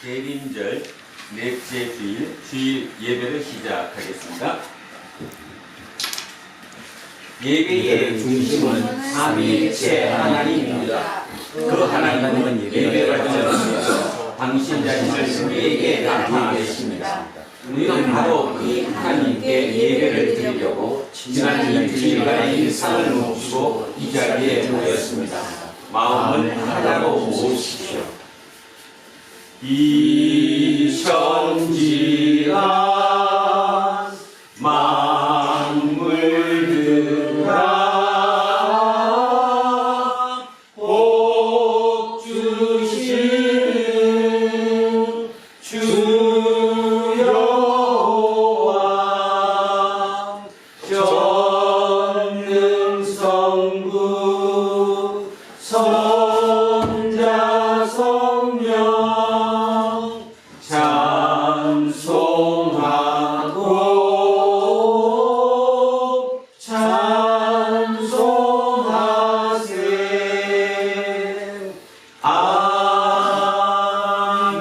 대림절 넷째 주일 예배를 시작하겠습니다. 예배의 중심은 삼위일체 하나님입니다. 그 하나님은 예배 과정에서 당신 자신을 우리에게 나타내십니다. 우리는 바로 이 하나님께 예배를 드리려고 지난 일주일간 일상을 멈추고 이 자리에 모였습니다. 마음을 하나로 모으십시오. 이천지란 만물들아 복 주시는 주 여호와 전능성부 성자 성령 찬송하고 찬송하세.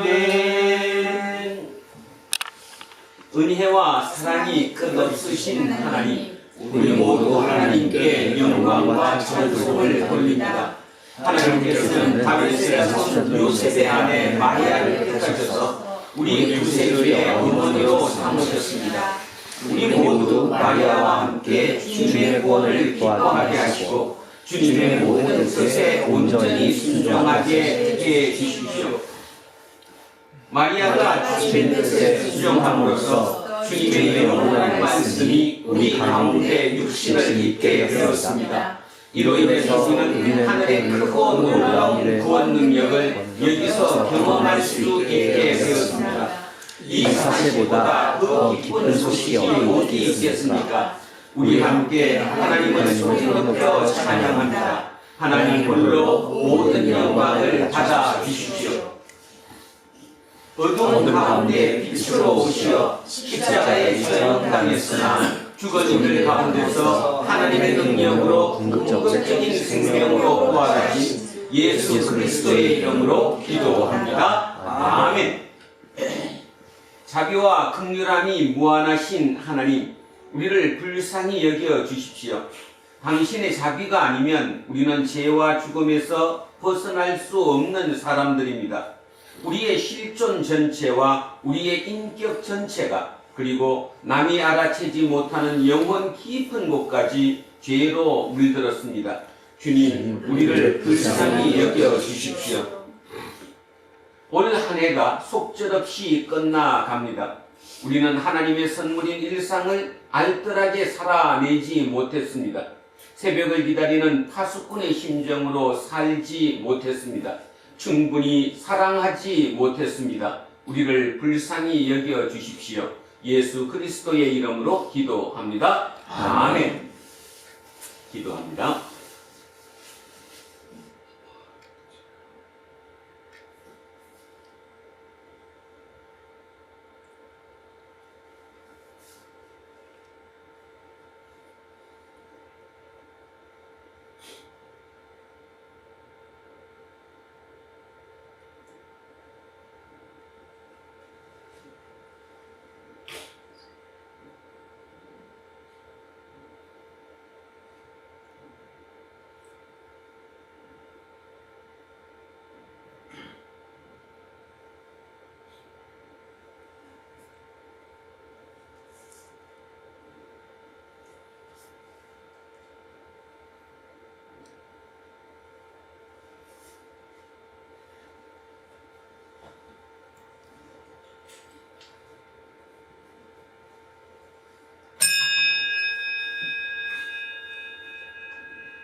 아멘. 은혜와 사랑이 끝없으신 하나님, 우리 모두 하나님께 영광과 찬송을 돌립니다. 하나님께서는 다윗의 손 요셉의 아내 마리아를 택하셔서 우리 구세주의 어머니로 삼으셨습니다. 우리 모두 마리아와 함께 주님의 구원을 기뻐하게 하시고 주님의 모든 뜻에 온전히 순종하게 해 주십시오. 마리아가 주님의 뜻에 순종함으로써 주님의 이름으로 한 말씀이 우리 가운데 육신을 입게 되었습니다. 이로 인해서 우리는 하늘의 크고 놀라운 구원 능력을 여기서 경험할 수 있게 되었습니다. 이 사실보다 더 기쁜 소식이 어디 있겠습니까? 우리 함께 하나님을 소리 높여 찬양합니다. 하나님 홀로 모든 영광을 받아 주십시오. 어두운 가운데 빛으로 오시어 십자가에 처형당했으나 죽어진 가운데서 하나님의 능력으로 궁극적인 생명으로 부활하신 예수 그리스도의 이름으로 기도합니다. 아멘. 자비와 긍휼함이 무한하신 하나님, 우리를 불쌍히 여겨 주십시오. 당신의 자비가 아니면 우리는 죄와 죽음에서 벗어날 수 없는 사람들입니다. 우리의 실존 전체와 우리의 인격 전체가 그리고 남이 알아채지 못하는 영혼 깊은 곳까지 죄로 물들었습니다. 주님, 우리를 불쌍히 여겨 주십시오. 올 한 해가 속절없이 끝나갑니다. 우리는 하나님의 선물인 일상을 알뜰하게 살아내지 못했습니다. 새벽을 기다리는 파수꾼의 심정으로 살지 못했습니다. 충분히 사랑하지 못했습니다. 우리를 불쌍히 여겨 주십시오. 예수 그리스도의 이름으로 기도합니다. 아멘. 기도합니다.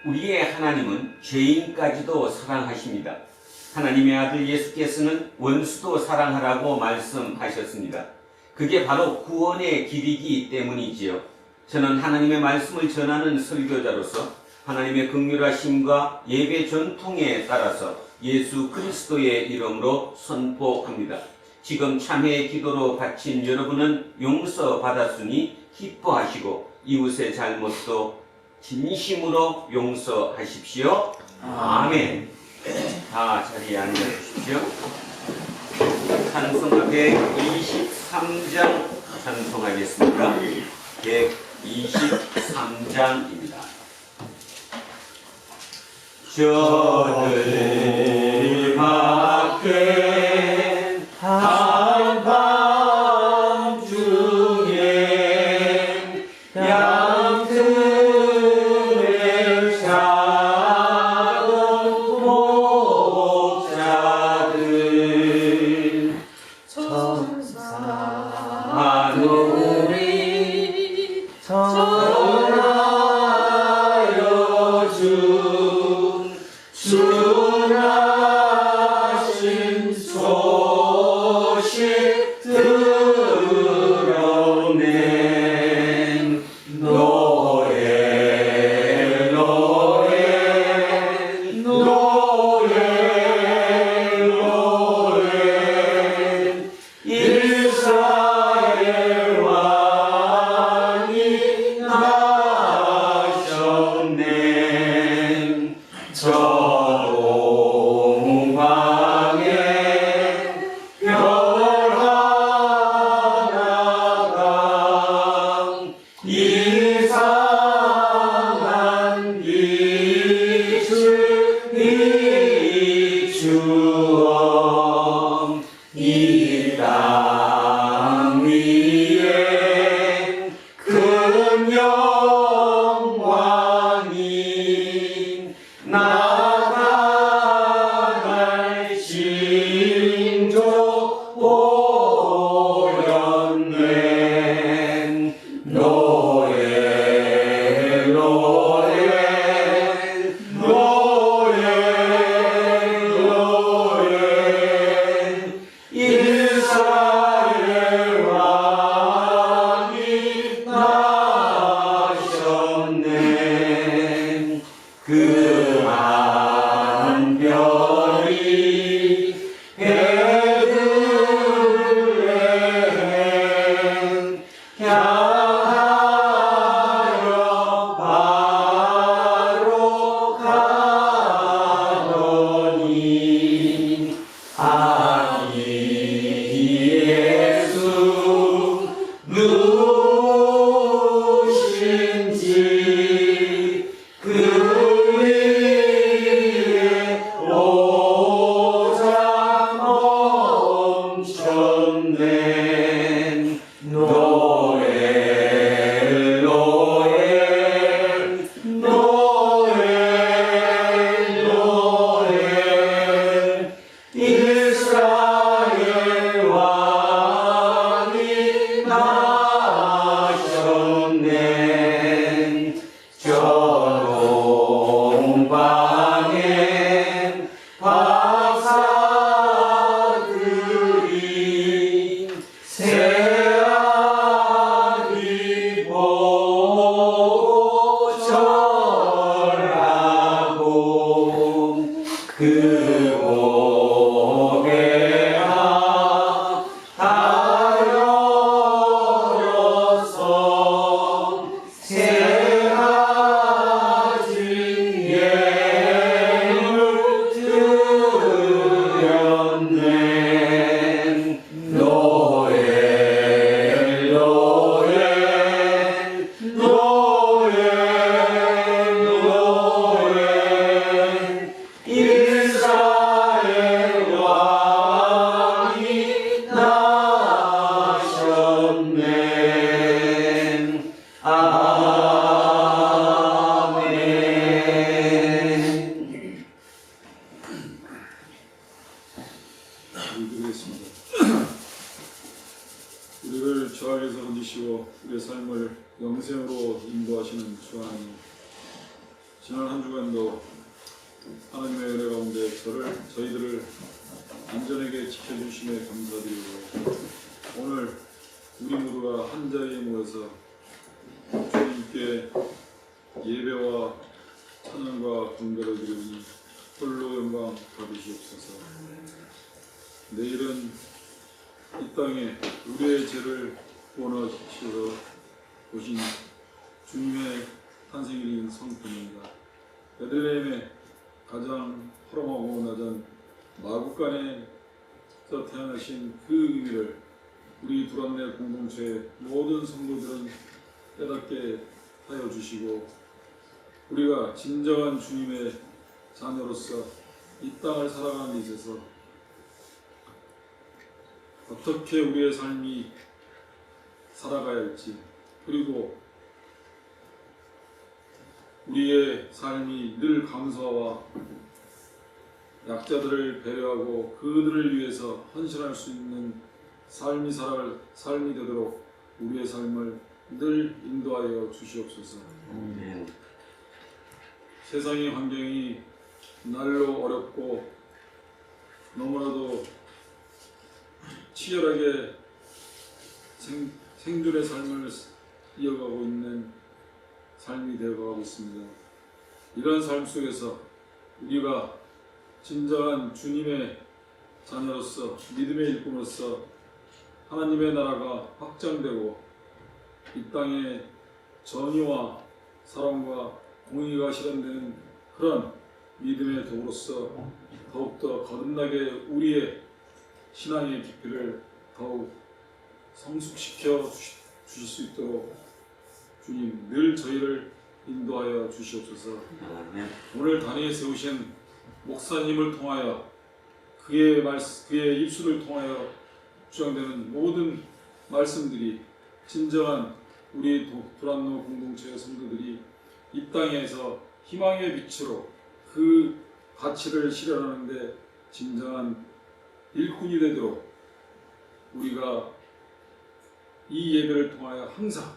우리의 하나님은 죄인까지도 사랑하십니다. 하나님의 아들 예수께서는 원수도 사랑하라고 말씀하셨습니다. 그게 바로 구원의 길이기 때문이지요. 저는 하나님의 말씀을 전하는 설교자로서 하나님의 긍휼하심과 예배 전통에 따라서 예수 그리스도의 이름으로 선포합니다. 지금 참회의 기도로 바친 여러분은 용서받았으니 기뻐하시고 이웃의 잘못도 진심으로 용서하십시오. 아멘. 다 자리에 앉아 주십시오. 찬송가 123장 찬송하겠습니다. 123장입니다. 저를 맡긴 한밤중에 양들을 잡은 목자들 하늘이 전하여 준 주나신 소식 들어낸 노래 노래 노래 노래 이스라엘 왕이 나셨네. 저공방에 별 하나가 이상한 빛을 비추어 이 땅 위에 큰 영광이 나아갈 징조 보였네. 노래 노래 노래 노래 이스라엘 왕이 나셨네. 그 한 별이 베들레헴 향하여 바로 가더니 아기 예수 누구신지 그 위에 오자 멈췄네. 노엘 노엘 노엘 노엘 이스라엘 왕이 나셨네. 저동방에 박사들이 새아기 보고 절하고 그 목에 하여서 새가진 예물 드렸네. 노엘 노엘 노엘 노엘 이스라엘 왕이 나셨네. 아멘. 기도하겠습니다. 우리를 주 안에서 건지시고 우리의 삶을 영생으로 인도하시는 주 하나님, 지난 한 주간도 하나님의 은혜 가운데 저희들을 안전하게 지켜주심에 감사드리고, 오늘 우리 모두가 한 자리에 모여서 주님께 예배와 찬양과 경배를 드리니 홀로 영광 받으시옵소서. 내일은 이 땅에 우리의 죄를 구원하시러 오신 주님의 탄생일인 성탄입니다. 베들레헴의 가장 허름하고 낮은 마구간에 태어나신 그 의미를 우리 불안내 공동체의 모든 성도들은 깨닫게 하여 주시고 우리가 진정한 주님의 자녀로서 이 땅을 살아가는 데 있어서 어떻게 우리의 삶이 살아가야 할지, 그리고 우리의 삶이 늘 감사와 약자들을 배려하고 그들을 위해서 헌신할 수 있는 삶이 살아갈 삶이 되도록 우리의 삶을 늘 인도하여 주시옵소서. 세상의 환경이 날로 어렵고 너무나도 치열하게 생존의 삶을 이어가고 있는 삶이 되어가고 있습니다. 이런 삶 속에서 우리가 진정한 주님의 자녀로서 믿음의 일꾼으로서 하나님의 나라가 확장되고 이 땅에 정의와 사랑과 공의가 실현되는 그런 믿음의 도구로서 더욱더 거듭나게 우리의 신앙의 깊이를 더욱 성숙시켜 주실 수 있도록 주님 늘 저희를 인도하여 주시옵소서. 오늘 단위에 세우신 목사님을 통하여 그의 입술을 통하여 주장되는 모든 말씀들이 진정한 우리 불안노 공동체의 성도들이 이 땅에서 희망의 빛으로 그 가치를 실현하는데 진정한 일꾼이 되도록 우리가 이 예배를 통하여 항상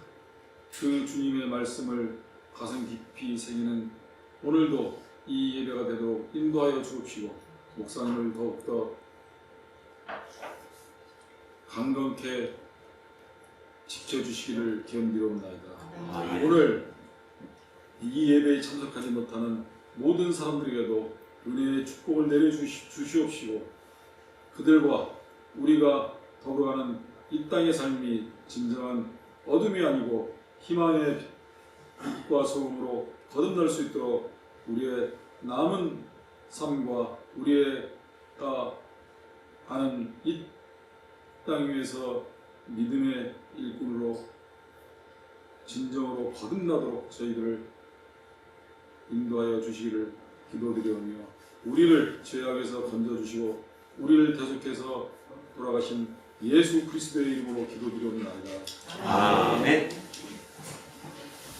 그 주님의 말씀을 가슴 깊이 새기는 오늘도 이 예배가 되도록 인도하여 주옵시고 목사님을 더욱더 강건케 지켜주시기를 기원드리옵나이다. 오늘 이 예배에 참석하지 못하는 모든 사람들에게도 은혜의 축복을 내려주시옵시고 그들과 우리가 더불어가는 이 땅의 삶이 진정한 어둠이 아니고 희망의 빛과 소금으로 거듭날 수 있도록 우리의 남은 삶과 우리가 가는 이 땅 위에서 믿음의 일꾼으로 진정으로 거듭나도록 저희들을 인도하여 주시기를 기도드리오며 우리를 죄악에서 건져주시고 우리를 대속해서 돌아가신 예수 그리스도의 이름으로 기도드리옵나이다. 아멘.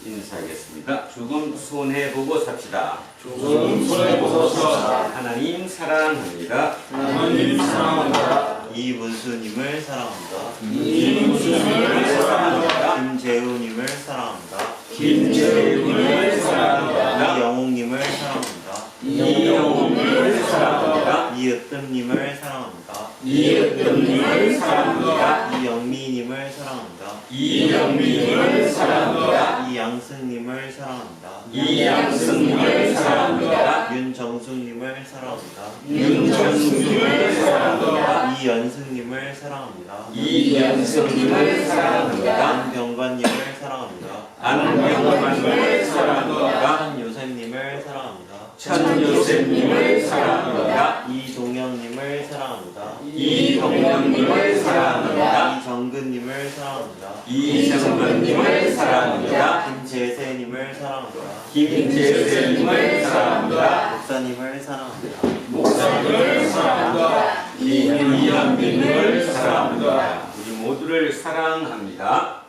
인사하겠습니다. 조금 손해보고 삽시다. 조금 손해보고 삽시다. 하나님 사랑합니다. 하나님 사랑합니다. 이문수님을 사랑합니다. 이문수님을 사랑합니다. 김재우님을 사랑합니다. 김재훈을 사랑합니다. 이영웅님을 사랑합니다. 이영웅을 사랑합니다. 이으뜸님을 사랑합니다. 이으뜸님을 사랑합니다. 이영미님을 사랑합니다. 이영민을 사랑합니다. 이양승님을 사랑합니다. 이양승님을 사랑합니다. 윤정숙님을 사랑합니다. 윤정숙님을 사랑합니다. 이연승님을 사랑합니다. 이연승님을 사랑합니다. 안병관님을 사랑합니다. 안병관님을 사랑합니다. 천요셉님을 사랑합니다. 천요셉님을 사랑합니다. 이동영님을 사랑합니다. 이동영님을 사랑합니다. 이정근님을 사랑합니다. 이정근님을 사랑합니다. 김재세님을 사랑합니다. 김재세님을 사랑합니다. 목사님을 사랑합니다. 목사님을 사랑합니다. 이현빈님을 사랑합니다. 우리 모두를 사랑합니다.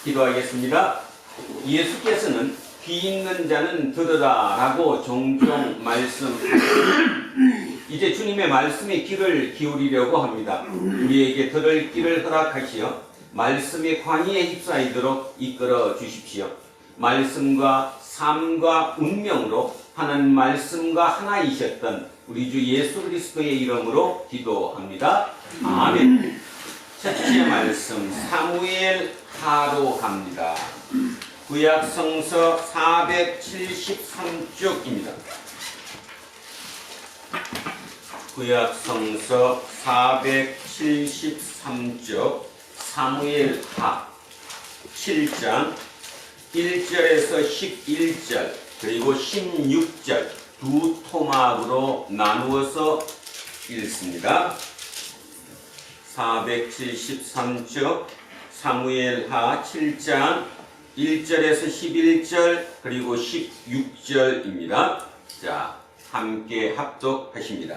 기도하겠습니다. 예수께서는 귀 있는 자는 들으라 라고 종종 말씀하시고 이제 주님의 말씀에 귀를 기울이려고 합니다. 우리에게 들을 귀를 허락하시어 말씀의 광의에 휩싸이도록 이끌어 주십시오. 말씀과 삶과 운명으로 하나님 말씀과 하나이셨던 우리 주 예수 그리스도의 이름으로 기도합니다. 아멘. 첫째 말씀 사무엘 하로 갑니다. 구약 성서 473쪽입니다. 구약 성서 473쪽 사무엘 하 7장 1절에서 11절 그리고 16절 두 토막으로 나누어서 읽습니다. 473쪽 사무엘하 7장 1절에서 11절 그리고 16절입니다. 자, 함께 합독하십니다.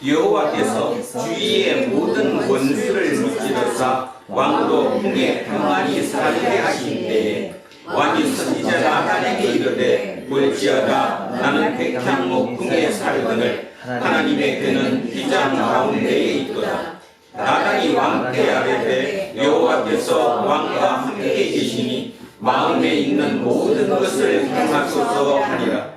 여호와께서 주위의 모든 원수를 무찌르사 왕도 궁에 평안히 살게 하신 때에 왕이 선지자 나단에게 이르되 볼지어다 나는 백향목 궁에 살거늘 하나님의 궤는 비장 가운데에 있도다. 나단이 왕께 아뢰되 여호와께서 왕과 함께 계시니 마음에 있는 모든 것을 행하소서 하니라.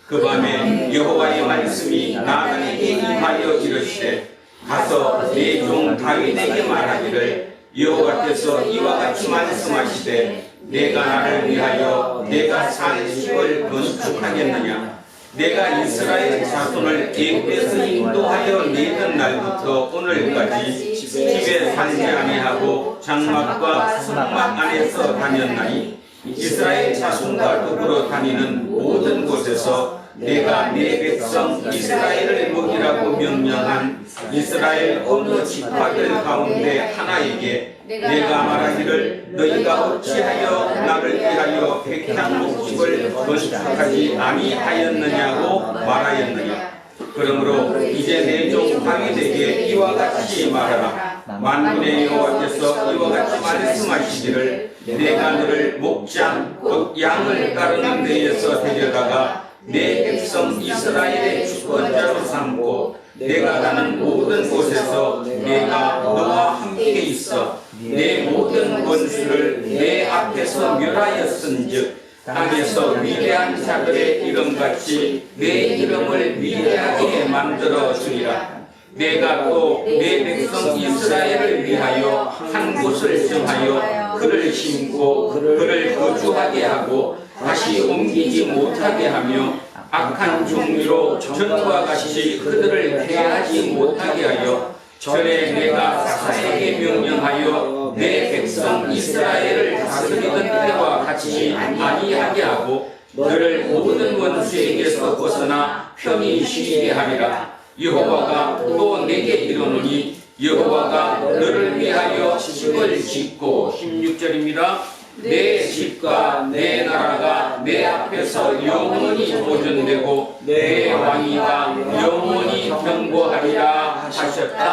그 밤에 여호와의 말씀이 나단에게 임하여 이르시되 가서 내 종 다윗에게 말하기를 여호와께서 이와 같이 말씀하시되 내가 나를 위하여 내가 산 집을 건축하겠느냐. 내가 이스라엘 자손을 애굽에서 인도하여 내던 날부터 오늘까지 집에 살지 아니하고 장막과 성막 안에서 다녔나니 이스라엘 자손과 더불어 다니는 모든 곳에서 내가 내 백성 이스라엘을 먹이라고 명령한 이스라엘 어느 지파들 가운데 하나에게 내가 말하기를 너희가 어찌하여 나를 위하여 백향목집을 건축하지 아니하였느냐고 말하였느냐. 그러므로 이제 내 종 다윗에게 이와 같이 말하라. 만군의 여호와께서 이와 같이 말씀하시기를 내가 너를 목장 곧 양을 따르는 데에서 데려다가 내 백성 이스라엘의 주권자로 삼고 내가 가는 모든 곳에서 내가 너와 함께 있어 내 모든 원수를 내 앞에서 멸하였은즉 땅에서 위대한 자들의 이름같이 내 이름을 위대하게 만들어 주리라. 내가 또 내 백성 이스라엘을 위하여 한 곳을 정하여 그를 심고 그를 거주하게 하고 다시 옮기지 못하게 하며 악한 종류로 전과 같이 그들을 대하지 못하게 하여 전에 내가 사사에게 명령하여 내 백성 이스라엘을 다스리던 때와 같이 아니하게 하고 너를 모든 원수에게서 벗어나 편히 쉬게 하리라. 여호와가 또 내게 이르노니 여호와가 너를 위하여 집을 짓고 16절입니다. 내 집과 내 나라가 내 앞에서 영원히 보존되고 내 왕위가 영원히 견고하리라 하셨다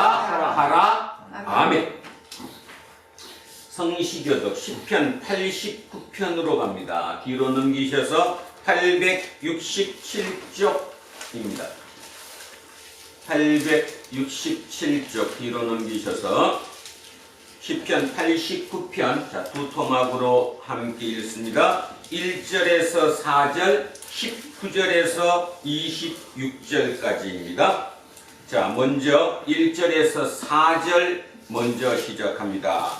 하라. 아멘. 성시교독 시편 89편으로 갑니다. 뒤로 넘기셔서 867쪽입니다. 867쪽 뒤로 넘기셔서 시편 89편 자, 두 토막으로 함께 읽습니다. 1절에서 4절, 19절에서 26절까지입니다. 자, 먼저 1절에서 4절 먼저 시작합니다.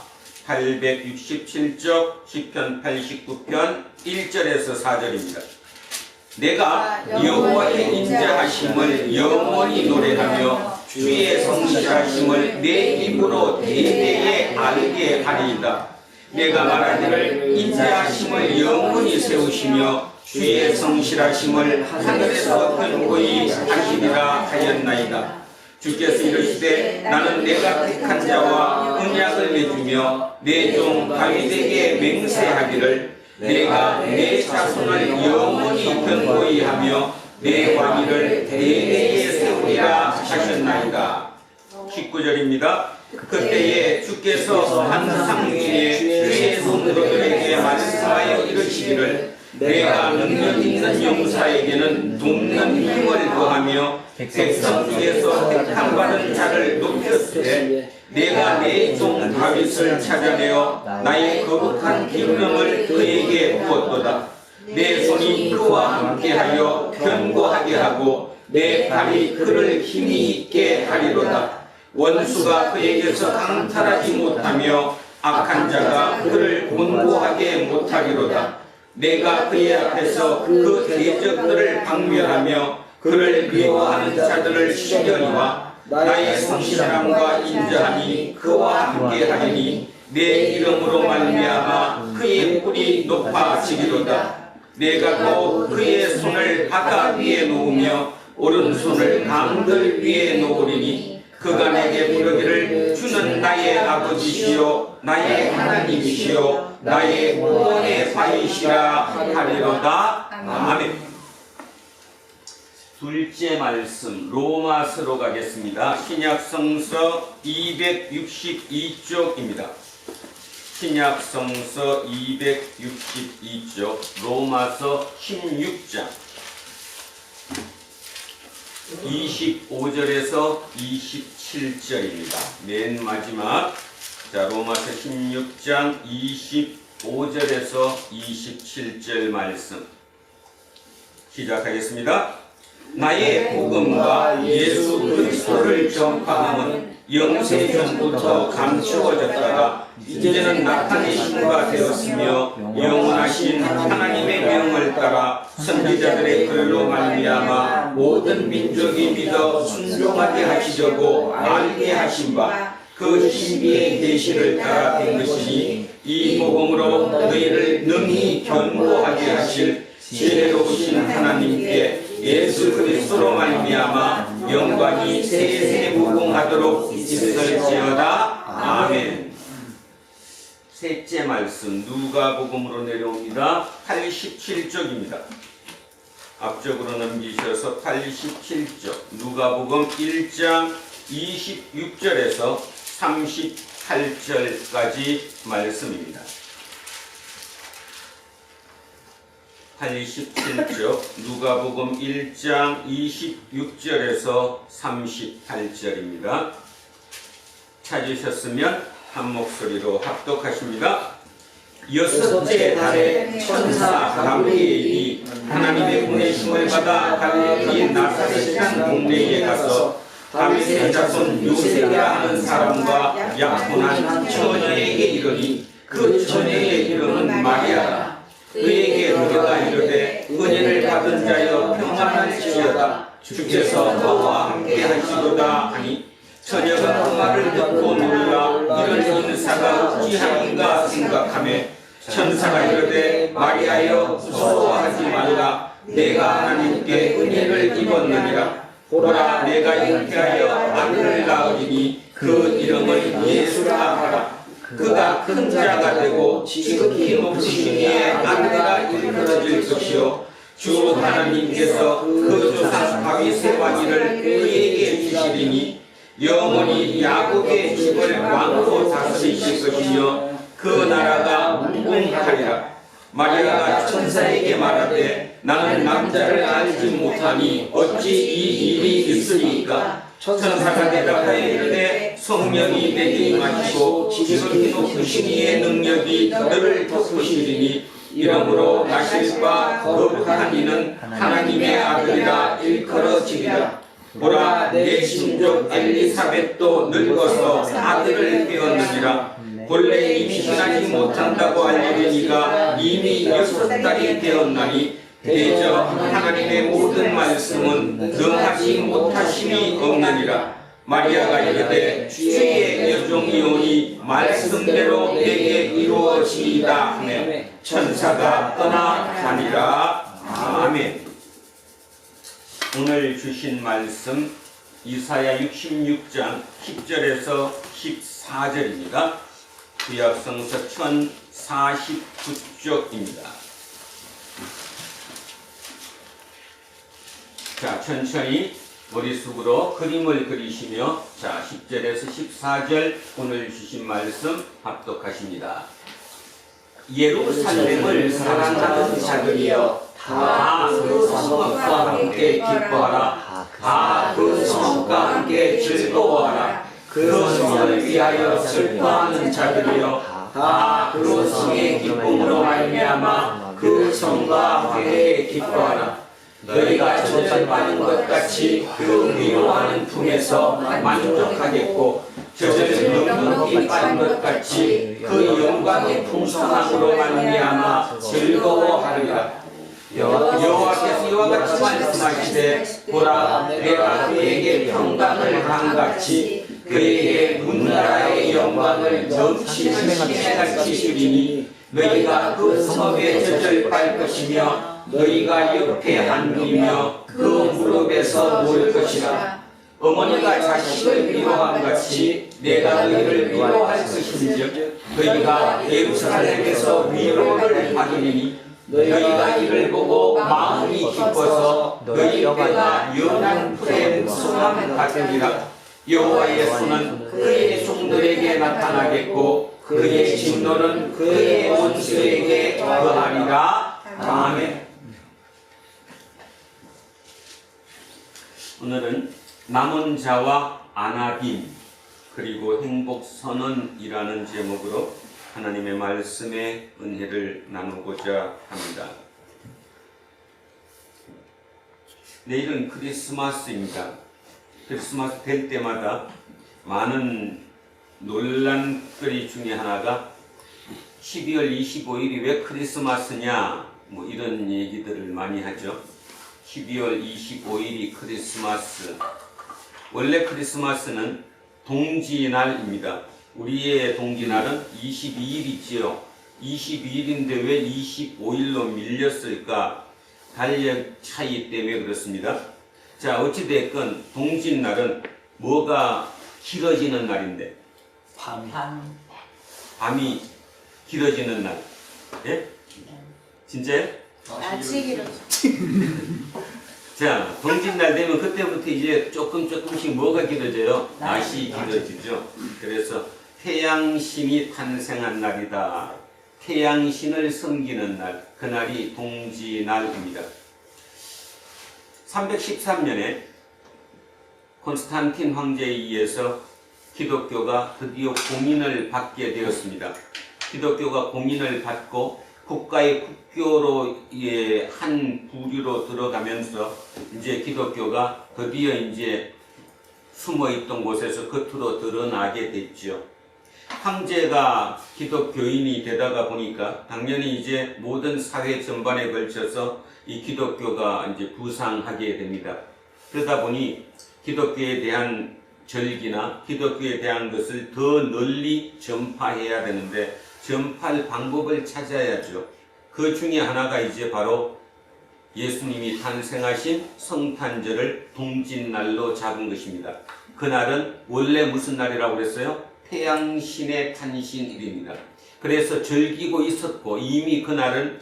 867쪽 시편 89편 1절에서 4절입니다. 내가 여호와의 인자하심을 영원히 노래하며 주의 성실하심을 내 입으로 대대에 알게 하리이다. 내가 말하기를 인자하심을 영원히 세우시며 주의 성실하심을 하늘에서 견고히 하시리라 하였나이다. 주께서 이르시되 나는 내가 택한 자와 언약을 맺으며 내 종 다윗에게 맹세하기를 내가 내 자손을 영원히 견고히 하며 내 왕위를 대대에 세우리라 하셨나이다. 19절입니다. 그때에 주께서 환상중에 주의 성도들에게 말씀하여 이르시기를 내가 능력 있는 용사에게는 돕는 힘을 더하며 백성 중에서 택함받은 자를 높였으되 내가 내 종 다윗을 찾아내어 나의 거룩한 기름을 그에게 부었도다. 내 손이 그와 함께하여 견고하게 하고 내 발이 그를 힘이 있게 하리로다. 원수가 그에게서 강탈하지 못하며 악한 자가 그를 곤고하게 못하리로다. 내가 그의 앞에서 그 대적들을 박멸하며 그를 미워하는 자들을 시려니와 나의 성실함과 인자함이 그와 함께하리니 내 이름으로 말미암아 그의 뿔이 높아지리로다. 내가 또 그의 손을 바다 위에 놓으며 오른손을 강들 위에 놓으리니 그가 내게 부르기를 주는 나의 아버지시요 나의 하나님이시요 나의 구원의 바위시라 하리로다. 아멘. 둘째 말씀 로마서로 가겠습니다. 신약성서 262쪽입니다. 신약성서 262쪽 로마서 16장 25절에서 27절입니다. 맨 마지막 자 로마서 16장 25절에서 27절 말씀 시작하겠습니다. 나의 복음과 예수 그리스도를 전파함은 영세 전부터 감추어졌다가 이제는 나타내신 바 되었으며 영원하신 하나님의 명을 따라 선지자들의 글로 말미암아 모든 민족이 믿어 순종하게 하시려고 알게 하신 바 그 신비의 계시를 따라 된 것이니 이 복음으로 너희를 능히 견고하게 하실 지혜로우신 하나님께 예수 그리스도로 말미암아 영광이 세세 무궁하도록 있을지어다. 아멘. 셋째 말씀 누가복음으로 내려옵니다. 87쪽입니다. 앞쪽으로 넘기셔서 87쪽 누가복음 1장 26절에서 38절까지 말씀입니다. 87쪽 누가복음 1장 26절에서 38절입니다. 찾으셨으면 한 목소리로 합독하십니다. 여섯째 달에 천사 가브리엘이 하나님의 보내심을 받아 갈릴리 나사렛이라는 동네에 가서 다윗의 자손 요셉이라 하는 사람과 약혼한 처녀에게 이르니 그 처녀의 이름은 마리아라. 그에게 누가 이르되 은혜를 받은 자여 평안할지어다 주께서 너와 함께 하시도다 하니 처녀가 그 말을 듣고 놀라 이런 인사가 어찌하인가 생각하며 천사가 이르되 마리아여 무서워하지 말라 내가 하나님께 은혜를 입었느니라 보라 내가 잉태하여 아들을 낳으리니 그 이름을 예수라 하라. 그가 큰 자가 되고 지극히 높으신 이의 아들아 일컬어질 것이요 주 하나님께서 그 조상 다윗의 왕위를 그에게 주시리니 영원히 야곱의 집을 왕으로 다스리실 것이며 그 나라가 무궁하리라. 마리아가 천사에게 말하되 나는 남자를 알지 못하니 어찌 이 일이 있으리까. 천사가 대답하여 이르되 성령이 내게 임하시고 지극히 높으신 이의 능력이 너를 덮으시리니 이러므로 나실 바 거룩한 이는 하나님의 아들이라 일컬어지리라. 보라 내 신족 엘리사벳도 늙어서 아들을 배웠느니라. 본래 임신하지 못한다고 알리려니가 이미 6달이 되었나니 대저 하나님의 모든 말씀은 능하지 못하심이 없느니라. 마리아가 이르되 주의 여종이오니 말씀대로 내게 이루어지이다 하며 천사가 떠나가니라. 아멘. 오늘 주신 말씀 이사야 66장 10절에서 14절입니다. 구약성서 1049쪽입니다. 자, 천천히 머릿속으로 그림을 그리시며 자, 10절에서 14절 오늘 주신 말씀 합독하십니다. 예루살렘을 사랑하는 자들이여 다 그 성읍과 함께 기뻐하라. 다 그 성읍과 함께 즐거워하라. 그 성을 위하여 슬퍼하는 자들이여 다 그 성의 기쁨으로 말미암아 그 성과 함께 기뻐하라. 너희가 젖을 것 같이 그 위로하는 품에서 만족하겠고 젖을 넉넉히 빠진 것 같이 그 영광의 풍성함으로 말미암아 즐거워하리라. 여호와께서 이와 같이 말씀하시되 보라 내가 그에게 평강을 한같이 그에게 문나라의 영광을 넘치는 시내같이 주리니 너희가 그 성읍의 젖을 빨 것이며 너희가 옆에 앉으며 그 무릎에서 놓을 것이라. 어머니가 자식을 위로함 같이 내가 너희를 위로할 것인즉 너희가 예루살렘에서 위로를 받으리니 너희가 이를 보고 마음이 기뻐서 너희 뼈가 연한 풀의 무성함 같으리라. 여호와의 손은 그의 종들에게 나타나겠고 그의 진노는 그의 원수에게 거하리라. 아멘. 오늘은 남은 자와 아나빔 그리고 행복선언이라는 제목으로 하나님의 말씀의 은혜를 나누고자 합니다. 내일은 크리스마스입니다. 크리스마스 될 때마다 많은 논란거리 중에 하나가 12월 25일이 왜 크리스마스냐 뭐 이런 얘기들을 많이 하죠. 12월 25일이 크리스마스. 원래 크리스마스는 동지날입니다. 우리의 동지날은 22일이지요. 22일인데 왜 25일로 밀렸을까? 달력 차이 때문에 그렇습니다. 자, 어찌됐건 동지날은 뭐가 길어지는 날인데? 밤이 길어지는 날. 예? 진짜요? 아직이라. 자, 동짓날 되면 그때부터 이제 조금씩 뭐가 길어져요? 낮이 길어지죠. 그래서 태양신이 탄생한 날이다. 태양신을 섬기는 날, 그날이 동지날입니다. 313년에 콘스탄틴 황제에 의해서 기독교가 드디어 공인을 받게 되었습니다. 기독교가 공인을 받고 국가의 국교로의 한 부류로 들어가면서 이제 기독교가 드디어 이제 숨어있던 곳에서 겉으로 드러나게 됐죠. 황제가 기독교인이 되다가 보니까 당연히 이제 모든 사회 전반에 걸쳐서 이 기독교가 이제 부상하게 됩니다. 그러다 보니 기독교에 대한 절기나 기독교에 대한 것을 더 널리 전파해야 되는데 전파할 방법을 찾아야죠. 그 중에 하나가 이제 바로 예수님이 탄생하신 성탄절을 동짓날로 잡은 것입니다. 그날은 원래 무슨 날이라고 그랬어요? 태양신의 탄신일입니다. 그래서 즐기고 있었고 이미 그날은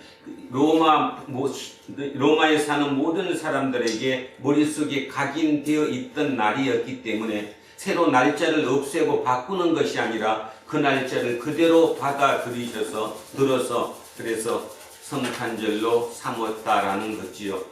로마에 사는 모든 사람들에게 머릿속에 각인되어 있던 날이었기 때문에 새로 날짜를 없애고 바꾸는 것이 아니라 그 날짜를 그대로 받아들여서 그래서 성탄절로 삼았다라는 거지요.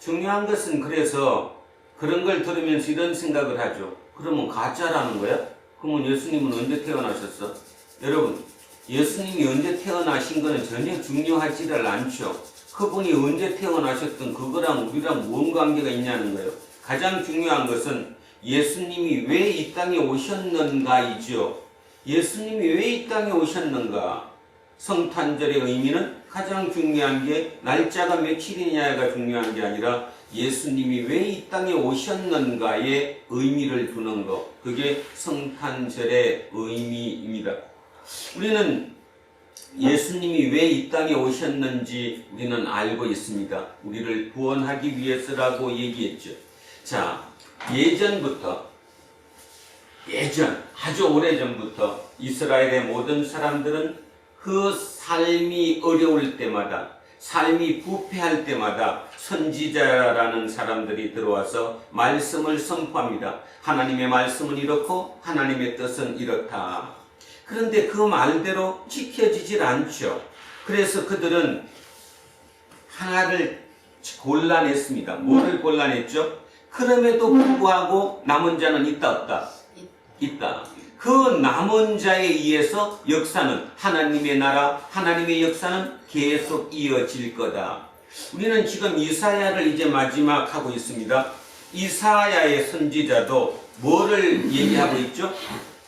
중요한 것은 그래서 그런 걸 들으면서 이런 생각을 하죠. 그러면 가짜라는 거야? 그러면 예수님은 언제 태어나셨어? 여러분, 예수님이 언제 태어나신 거는 전혀 중요하지를 않죠. 그분이 언제 태어나셨든 그거랑 우리랑 뭔 관계가 있냐는 거예요. 가장 중요한 것은 예수님이 왜 이 땅에 오셨는가이죠. 예수님이 왜 이 땅에 오셨는가? 성탄절의 의미는 가장 중요한 게 날짜가 며칠이냐가 중요한 게 아니라 예수님이 왜 이 땅에 오셨는가에 의미를 두는 것. 그게 성탄절의 의미입니다. 우리는 예수님이 왜 이 땅에 오셨는지 우리는 알고 있습니다. 우리를 구원하기 위해서라고 얘기했죠. 자, 아주 오래전부터 이스라엘의 모든 사람들은 그 삶이 어려울 때마다, 삶이 부패할 때마다 선지자라는 사람들이 들어와서 말씀을 선포합니다. 하나님의 말씀은 이렇고 하나님의 뜻은 이렇다. 그런데 그 말대로 지켜지질 않죠. 그래서 그들은 하나를 골라냈습니다. 뭐를 골라냈죠? 그럼에도 불구하고 남은 자는 있다 없다? 있다. 그 남은 자에 의해서 역사는 하나님의 나라, 하나님의 역사는 계속 이어질 거다. 우리는 지금 이사야를 이제 마지막 하고 있습니다. 이사야의 선지자도 뭐를 얘기하고 있죠?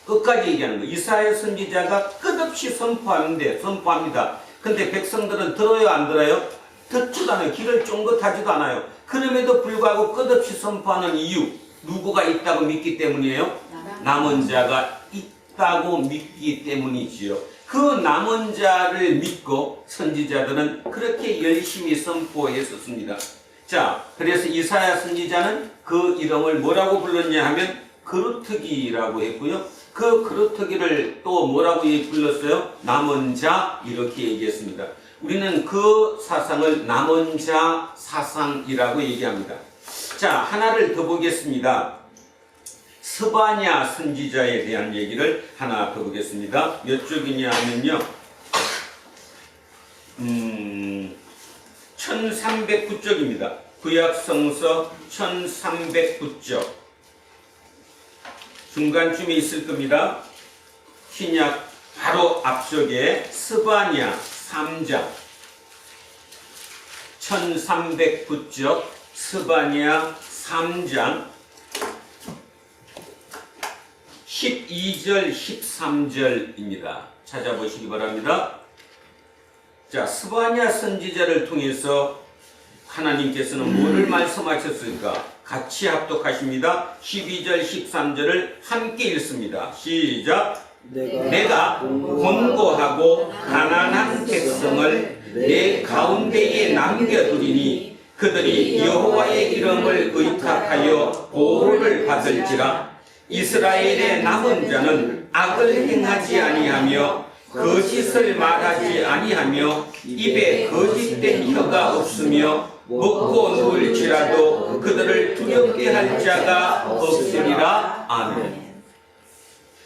끝까지 얘기하는 거예요. 이사야 선지자가 끝없이 선포합니다. 근데 백성들은 들어요, 안 들어요? 듣지도 않아요. 귀를 쫑긋하지도 않아요. 그럼에도 불구하고 끝없이 선포하는 이유, 누구가 있다고 믿기 때문이에요? 남은 자가 있다고 믿기 때문이지요. 그 남은 자를 믿고 선지자들은 그렇게 열심히 선포했었습니다. 자, 그래서 이사야 선지자는 그 이름을 뭐라고 불렀냐 하면 그루터기라고 했고요. 그 그루터기를 또 뭐라고 불렀어요? 남은 자 이렇게 얘기했습니다. 우리는 그 사상을 남은 자 사상이라고 얘기합니다. 자, 하나를 더 보겠습니다. 스바냐 선지자에 대한 얘기를 하나 더 보겠습니다. 몇 쪽이냐 하면요. 1309쪽입니다. 구약성서 1309쪽. 중간쯤에 있을 겁니다. 신약 바로 앞쪽에 스바냐 3장 1309쪽 스바냐 3장 12절 13절입니다. 찾아보시기 바랍니다. 자, 스바냐 선지자를 통해서 하나님께서는 뭐를 말씀하셨을까? 같이 합독하십니다. 12절 13절을 함께 읽습니다. 시작. 내가 곤고하고 가난한 백성을 내 가운데에 남겨두리니 그들이 여호와의 이름을 의탁하여 보호를 받을지라. 이스라엘의 남은 자는 악을 행하지 아니하며 거짓을 말하지 아니하며 입에 거짓된 혀가 없으며 먹고 누울지라도 그들을 두렵게 할 자가 없으리라. 아멘.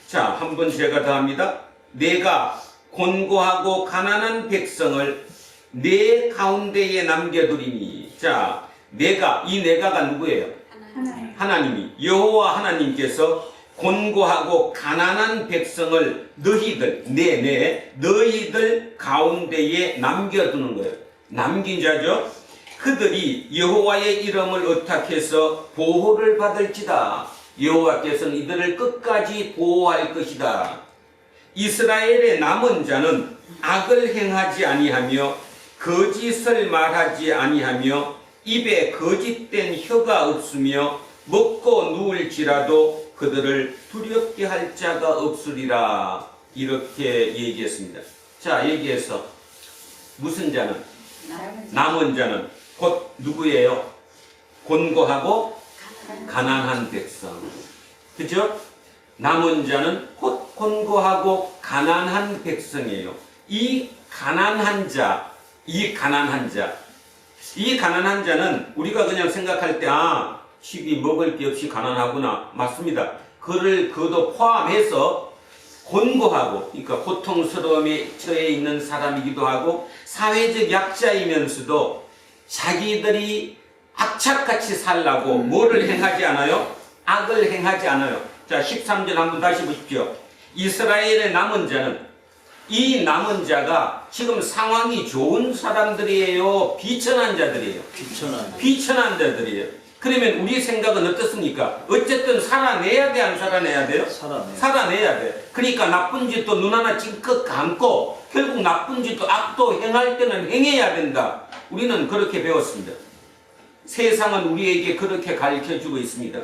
자, 한번 제가 더 합니다. 내가 곤고하고 가난한 백성을 내 가운데에 남겨두리니. 자, 이 내가가 누구예요? 하나님이, 여호와 하나님께서 곤고하고 가난한 백성을 너희들 가운데에 남겨두는 거예요. 남긴 자죠. 그들이 여호와의 이름을 의탁해서 보호를 받을지다. 여호와께서는 이들을 끝까지 보호할 것이다. 이스라엘의 남은 자는 악을 행하지 아니하며 거짓을 말하지 아니하며 입에 거짓된 혀가 없으며 먹고 누울지라도 그들을 두렵게 할 자가 없으리라. 이렇게 얘기했습니다. 자, 얘기해서 무슨 자는? 남은 자는 곧 누구예요? 곤고하고 가난한 백성. 그죠? 남은 자는 곧 곤고하고 가난한 백성이에요. 이 가난한 자는 우리가 그냥 생각할 때 집이 먹을 게 없이 가난하구나. 맞습니다. 그도 포함해서 곤고하고, 그러니까 고통스러움에 처해 있는 사람이기도 하고 사회적 약자이면서도 자기들이 악착같이 살라고 뭐를 행하지 않아요? 악을 행하지 않아요. 자, 13절 한번 다시 보십시오. 이스라엘의 남은 자는, 이 남은 자가 지금 상황이 좋은 사람들이에요? 비천한 자들이에요? 비천한 자들이에요. 그러면 우리 생각은 어떻습니까? 어쨌든 살아내야 돼, 안 살아내야 돼요? 살아내야 돼. 그러니까 나쁜 짓도 눈 하나 찡긋 감고 결국 나쁜 짓도 악도 행할 때는 행해야 된다. 우리는 그렇게 배웠습니다. 세상은 우리에게 그렇게 가르쳐주고 있습니다.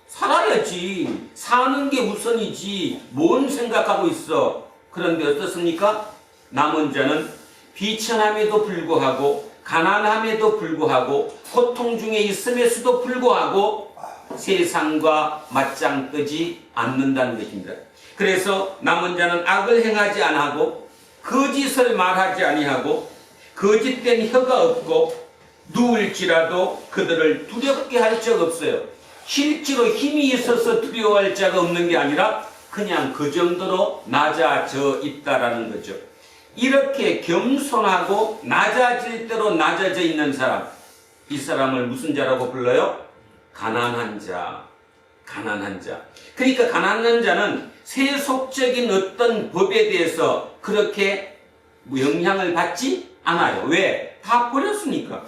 살아야지. 사는 게 우선이지. 뭔 생각하고 있어. 그런데 어떻습니까? 남은 자는 비천함에도 불구하고 가난함에도 불구하고 고통 중에 있음에도 불구하고 세상과 맞짱 뜨지 않는다는 것입니다. 그래서 남은 자는 악을 행하지 아니하고 거짓을 말하지 아니하고 거짓된 혀가 없고 누울지라도 그들을 두렵게 할 적 없어요. 실제로 힘이 있어서 두려워할 자가 없는 게 아니라 그냥 그 정도로 낮아져 있다라는 거죠. 이렇게 겸손하고 낮아질 대로 낮아져 있는 사람, 이 사람을 무슨 자라고 불러요? 가난한 자. 가난한 자. 그러니까 가난한 자는 세속적인 어떤 법에 대해서 그렇게 영향을 받지 않아요. 왜? 다 버렸으니까.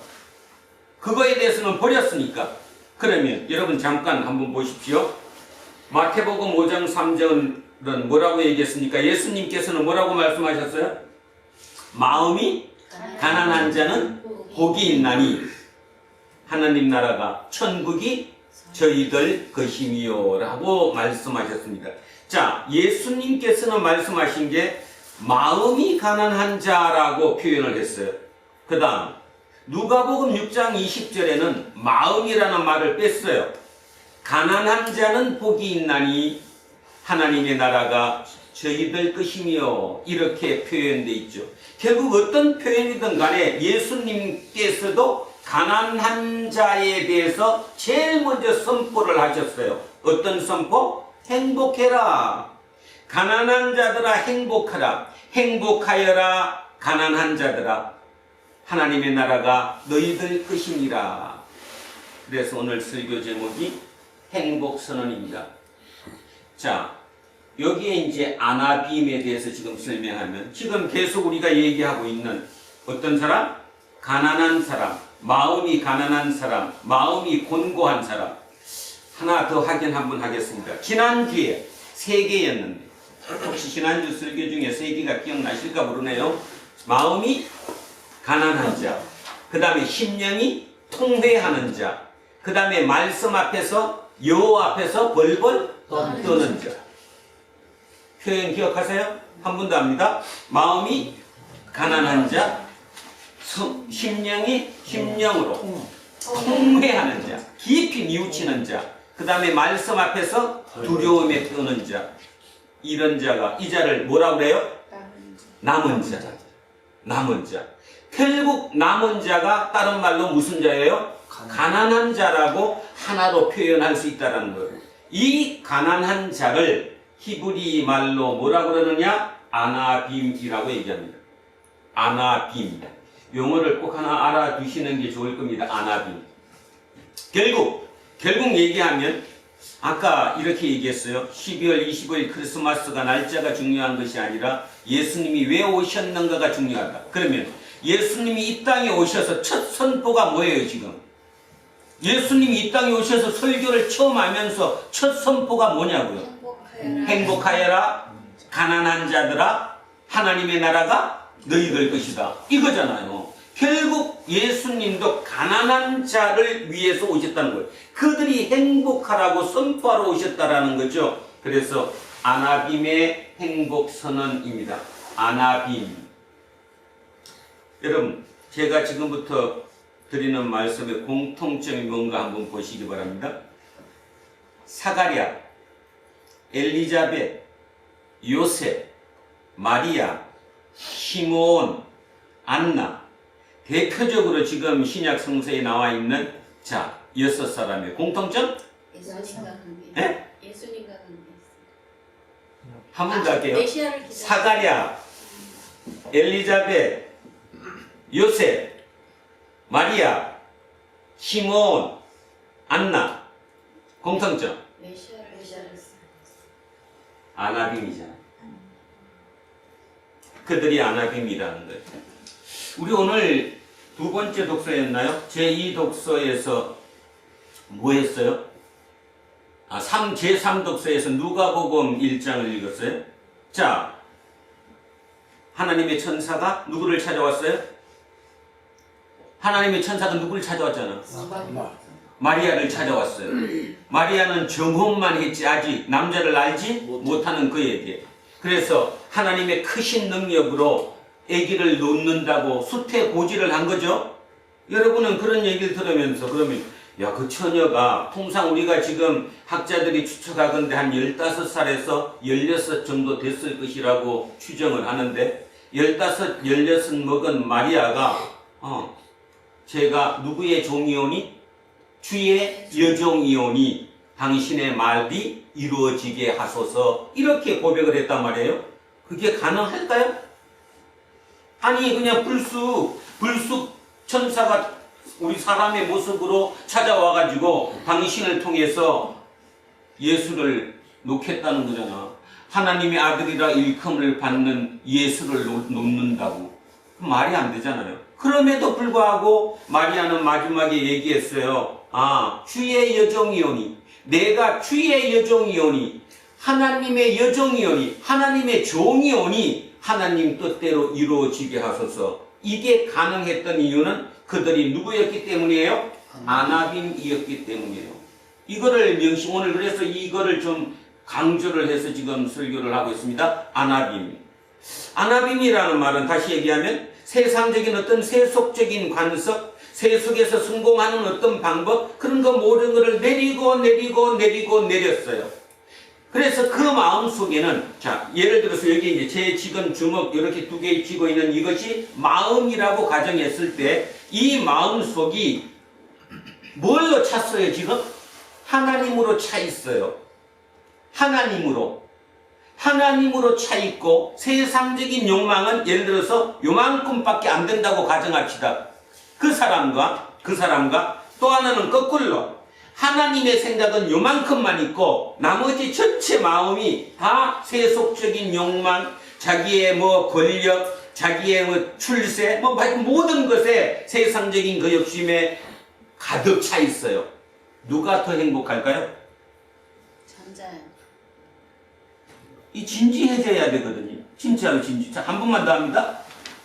그거에 대해서는 버렸으니까. 그러면 여러분 잠깐 한번 보십시오. 마태복음 5장 3절은 뭐라고 얘기했습니까? 예수님께서는 뭐라고 말씀하셨어요? 마음이 가난한 자는 복이 있나니 하나님 나라가 천국이 저희들 것임이요 라고 말씀하셨습니다. 자, 예수님께서는 말씀하신 게 마음이 가난한 자라고 표현을 했어요. 그 다음 누가복음 6장 20절에는 마음이라는 말을 뺐어요. 가난한 자는 복이 있나니 하나님의 나라가 저희들 것이며 이렇게 표현되어 있죠. 결국 어떤 표현이든 간에 예수님께서도 가난한 자에 대해서 제일 먼저 선포를 하셨어요. 어떤 선포? 행복해라. 가난한 자들아 행복하라. 행복하여라 가난한 자들아. 하나님의 나라가 너희들 것이니라. 그래서 오늘 설교 제목이 행복선언입니다. 자, 여기에 이제 아나빔에 대해서 지금 설명하면 지금 계속 우리가 얘기하고 있는 어떤 사람? 가난한 사람, 마음이 가난한 사람, 마음이 곤고한 사람. 하나 더 확인 한번 하겠습니다. 지난주에 3개였는데 혹시 지난주 설교 중에 3개가 기억나실까 모르네요. 마음이 가난한 자, 그 다음에 심령이 통회하는 자, 그 다음에 말씀 앞에서 여호와 앞에서 벌벌 떠는 자. 표현 기억하세요? 한 번 더 합니다. 마음이 가난한 자, 심령이 심령으로 통회하는 자, 깊이 뉘우치는 자, 그 다음에 말씀 앞에서 두려움에 떠는 자. 이런 자가 이 자를 뭐라고 그래요? 남은 자. 남은 자. 결국 남은 자가 다른 말로 무슨 자예요? 가난한 자라고 하나로 표현할 수 있다는 거예요. 이 가난한 자를 히브리 말로 뭐라고 그러느냐? 아나빔이라고 얘기합니다. 아나빔. 용어를 꼭 하나 알아두시는 게 좋을 겁니다. 아나빔. 결국 얘기하면 아까 이렇게 얘기했어요. 12월 25일 크리스마스가 날짜가 중요한 것이 아니라 예수님이 왜 오셨는가가 중요하다. 그러면 예수님이 이 땅에 오셔서 첫 선포가 뭐예요 지금? 예수님이 이 땅에 오셔서 설교를 처음 하면서 첫 선포가 뭐냐고요? 행복하여라 가난한 자들아 하나님의 나라가 너희들 것이다. 이거잖아요. 결국 예수님도 가난한 자를 위해서 오셨다는 거예요. 그들이 행복하라고 선포하러 오셨다라는 거죠. 그래서 아나빔의 행복선언입니다. 아나빔. 여러분, 제가 지금부터 드리는 말씀의 공통점이 뭔가 한번 보시기 바랍니다. 사가랴, 엘리자벳, 요셉, 마리아, 시므온, 안나, 대표적으로 지금 신약 성서에 나와 있는 자 6사람의 공통점? 예수님과 관계. 네? 예수님과 관계. 한 번 더 할게요. 사가랴, 엘리자벳, 요셉, 마리아, 시므온, 안나. 공통점? 메시아를 아나빔이잖아요. 그들이 아나빔이라는 거예요. 우리 오늘 2번째 독서였나요? 제2 독서에서 뭐 했어요? 제3 독서에서 누가복음 1장을 읽었어요. 자, 하나님의 천사가 누구를 찾아왔어요? 하나님의 천사가 누구를 찾아왔잖아. 마리아를 찾아왔어요. 마리아는 정혼만 했지 아직 남자를 알지 못하는 그에게. 그래서 하나님의 크신 능력으로 아기를 놓는다고 수태고지를 한 거죠. 여러분은 그런 얘기를 들으면서 그러면 야, 그 처녀가 통상 우리가 지금 학자들이 추측하건대 한 15살에서 16 정도 됐을 것이라고 추정을 하는데 15, 16 먹은 마리아가 제가 누구의 종이오니? 주의 여종이오니 당신의 말이 이루어지게 하소서 이렇게 고백을 했단 말이에요. 그게 가능할까요? 아니 그냥 불쑥 천사가 우리 사람의 모습으로 찾아와가지고 당신을 통해서 예수를 놓겠다는 거잖아. 하나님의 아들이라 일컬음을 받는 예수를 놓는다고. 말이 안 되잖아요. 그럼에도 불구하고 마리아는 마지막에 얘기했어요. 주의 여종이오니 내가 주의 여종이오니 하나님의 여종이오니 하나님의 종이오니 하나님 뜻대로 이루어지게 하소서. 이게 가능했던 이유는 그들이 누구였기 때문이에요? 아나빔이었기 때문이에요. 이거를 오늘 그래서 이거를 좀 강조를 해서 지금 설교를 하고 있습니다. 아나빔. 아나빔이라는 말은 다시 얘기하면 세상적인 어떤 세속적인 관습, 세속에서 성공하는 어떤 방법, 그런 거 모든 것을 내렸어요. 그래서 그 마음 속에는, 자, 예를 들어서 여기 이제 제 지금 주먹 이렇게 두 개 쥐고 있는 이것이 마음이라고 가정했을 때, 이 마음 속이 뭘로 찼어요, 지금? 하나님으로 차 있어요. 하나님으로 차 있고, 세상적인 욕망은 예를 들어서 요만큼밖에 안 된다고 가정합시다. 그 사람과 또 하나는 거꾸로 하나님의 생각은 요만큼만 있고 나머지 전체 마음이 다 세속적인 욕망, 자기의 뭐 권력, 자기의 뭐 출세, 뭐 모든 것에 세상적인 그 욕심에 가득 차 있어요. 누가 더 행복할까요? 전자요. 이 진지해져야 되거든요. 진짜로 진지. 자, 한 번만 더 합니다.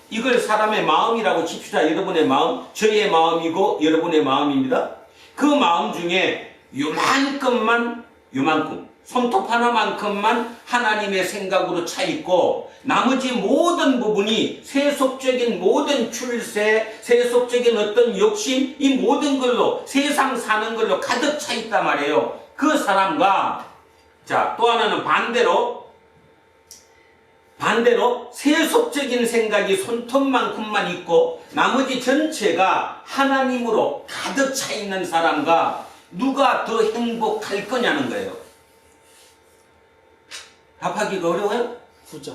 이걸 사람의 마음이라고 칩시다. 여러분의 마음, 저의 마음이고 여러분의 마음입니다. 그 마음 중에 요만큼 손톱 하나만큼만 하나님의 생각으로 차 있고 나머지 모든 부분이 세속적인 모든 출세, 세속적인 어떤 욕심, 이 모든 걸로 세상 사는 걸로 가득 차 있단 말이에요. 그 사람과, 자, 또 하나는 반대로 세속적인 생각이 손톱만큼만 있고 나머지 전체가 하나님으로 가득 차 있는 사람과 누가 더 행복할 거냐는 거예요. 답하기가 어려워요? 후자.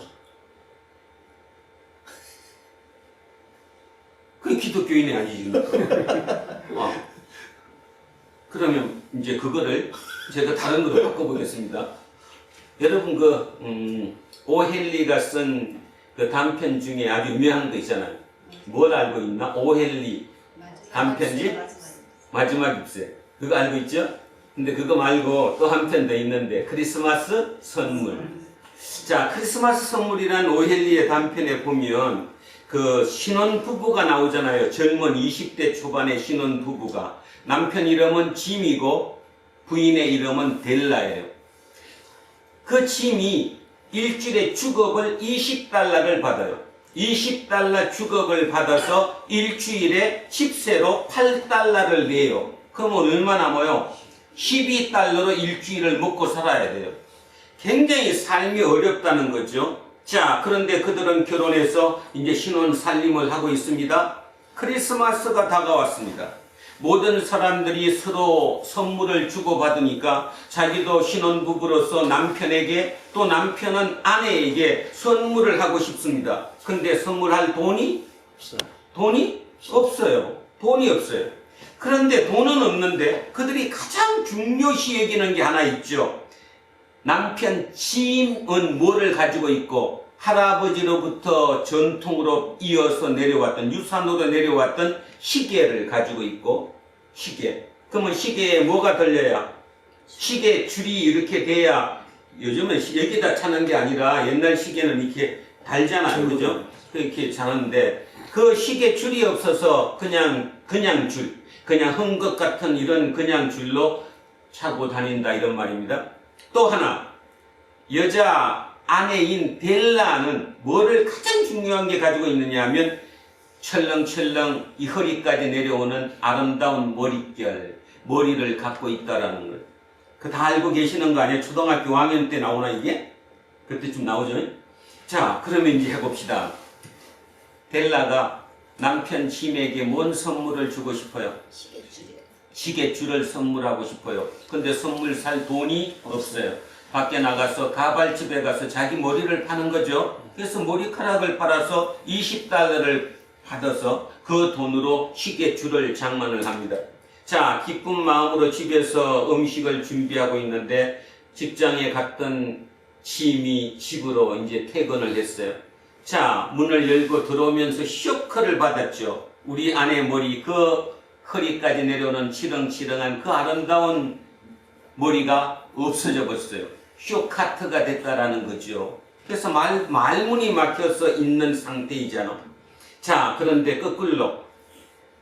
그게 기독교인이 아니지. 그러면 이제 그거를 제가 다른 거로 바꿔보겠습니다. 여러분 오헬리가 쓴 그 단편 중에 아주 유명한 거 있잖아요. 뭘 알고 있나? 오헬리 단편집 마지막 잎새. 그거 알고 있죠? 근데 그거 말고 또 한 편 더 있는데 크리스마스 선물. 자, 크리스마스 선물이란 오헬리의 단편에 보면 그 신혼 부부가 나오잖아요. 젊은 20대 초반의 신혼 부부가. 남편 이름은 짐이고 부인의 이름은 델라예요. 그 짐이 일주일에 주급을 $20를 받아요. $20 주급을 받아서 일주일에 집세로 $8를 내요. 그러면 얼마 남아요? $12로 일주일을 먹고 살아야 돼요. 굉장히 삶이 어렵다는 거죠. 자, 그런데 그들은 결혼해서 이제 신혼 살림을 하고 있습니다. 크리스마스가 다가왔습니다. 모든 사람들이 서로 선물을 주고받으니까 자기도 신혼부부로서 남편에게 또 남편은 아내에게 선물을 하고 싶습니다. 근데 선물할 돈이 없어요. 돈이 없어요. 그런데 돈은 없는데 그들이 가장 중요시 여기는 게 하나 있죠. 남편 짐은 뭐를 가지고 있고 할아버지로부터 전통으로 이어서 내려왔던 유산으로 내려왔던 시계를 가지고 있고 시계. 그러면 시계에 뭐가 들려야? 시계 줄이 이렇게 돼야 요즘은 여기다 차는 게 아니라 옛날 시계는 이렇게 달잖아요. 그죠? 그렇게 자는데 그 시계 줄이 없어서 그냥 줄, 그냥 헝겊 같은 이런 그냥 줄로 차고 다닌다 이런 말입니다. 또 하나 여자 아내인 델라는 뭐를 가장 중요한 게 가지고 있느냐 하면 철렁철렁 이 허리까지 내려오는 아름다운 머릿결, 머리를 갖고 있다라는 걸. 그 다 알고 계시는 거 아니에요? 초등학교 5학년 때 나오나 이게? 그때쯤 나오죠? 자, 그러면 이제 해봅시다. 델라가 남편 짐에게 뭔 선물을 주고 싶어요? 시계줄이요. 시계줄을 선물하고 싶어요. 근데 선물 살 돈이 없어요. 밖에 나가서 가발집에 가서 자기 머리를 파는 거죠. 그래서 머리카락을 팔아서 $20를 받아서 그 돈으로 시계줄을 장만을 합니다. 자, 기쁜 마음으로 집에서 음식을 준비하고 있는데 직장에 갔던 짐이 집으로 이제 퇴근을 했어요. 자, 문을 열고 들어오면서 쇼크를 받았죠. 우리 아내 머리, 그 허리까지 내려오는 치렁치렁한 그 아름다운 머리가 없어져 버렸어요. 쇼카트가 됐다라는 거죠. 그래서 말문이 막혀서 있는 상태이잖아. 자, 그런데 거꾸로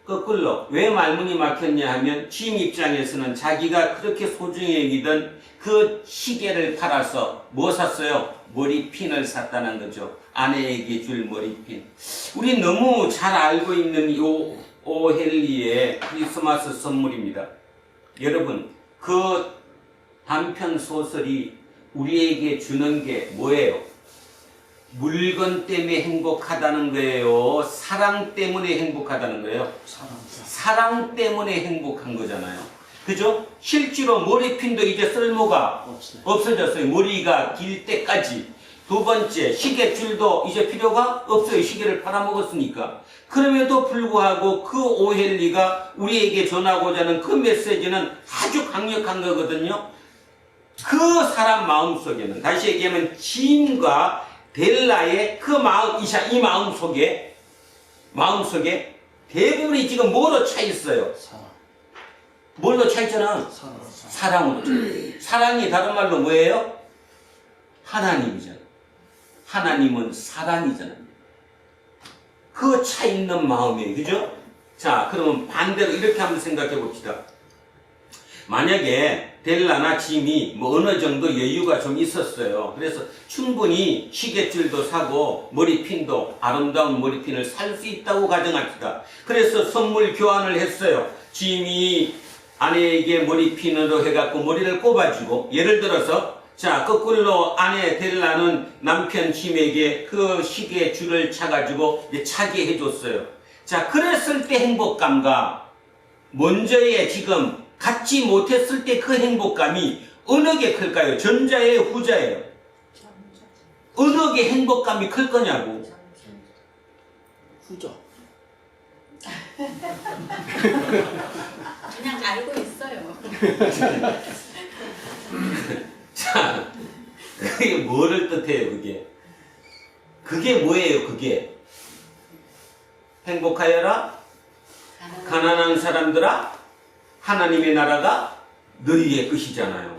거꾸로 왜 말문이 막혔냐 하면 주인 입장에서는 자기가 그렇게 소중히 여기던 그 시계를 팔아서 뭐 샀어요? 머리핀을 샀다는 거죠. 아내에게 줄 머리핀. 우리 너무 잘 알고 있는 이 오헬리의 크리스마스 선물입니다. 여러분, 그 단편 소설이 우리에게 주는 게 뭐예요? 물건 때문에 행복하다는 거예요? 사랑 때문에 행복하다는 거예요? 사랑 때문에 행복한 거잖아요. 그죠? 실제로 머리핀도 이제 쓸모가 없어졌어요. 머리가 길 때까지. 두 번째, 시계줄도 이제 필요가 없어요. 시계를 팔아먹었으니까. 그럼에도 불구하고 그 오헬리가 우리에게 전하고자 하는 그 메시지는 아주 강력한 거거든요. 그 사람 마음속에는, 다시 얘기하면 짐과 델라의 그 마음, 이 마음속에 대부분이 지금 뭐로 차 있어요? 뭘로 차 있잖아? 사랑으로. 사랑이 다른 말로 뭐예요? 하나님이잖아. 하나님은 사랑이잖아요. 그 차 있는 마음이에요. 그죠? 자, 그러면 반대로 이렇게 한번 생각해 봅시다. 만약에 델라나 짐이 뭐 어느 정도 여유가 좀 있었어요. 그래서 충분히 시계줄도 사고 머리핀도 아름다운 머리핀을 살 수 있다고 가정합시다. 그래서 선물 교환을 했어요. 짐이 아내에게 머리핀으로 해갖고 머리를 꼽아주고, 예를 들어서 자, 거꾸로 아내 델라는 남편 짐에게 그 시계줄을 차가지고 차게 해줬어요. 자, 그랬을 때 행복감과 먼저의 지금 갖지 못했을 때 그 행복감이 어느 게 클까요? 전자예요, 후자예요? 어느 게 행복감이 클 거냐고. 후자. 그냥 알고 있어요. 자, 그게 뭐를 뜻해요, 그게? 그게 뭐예요, 그게? 행복하여라? 가난한 사람들아? 하나님의 나라가 너희의 것이잖아요.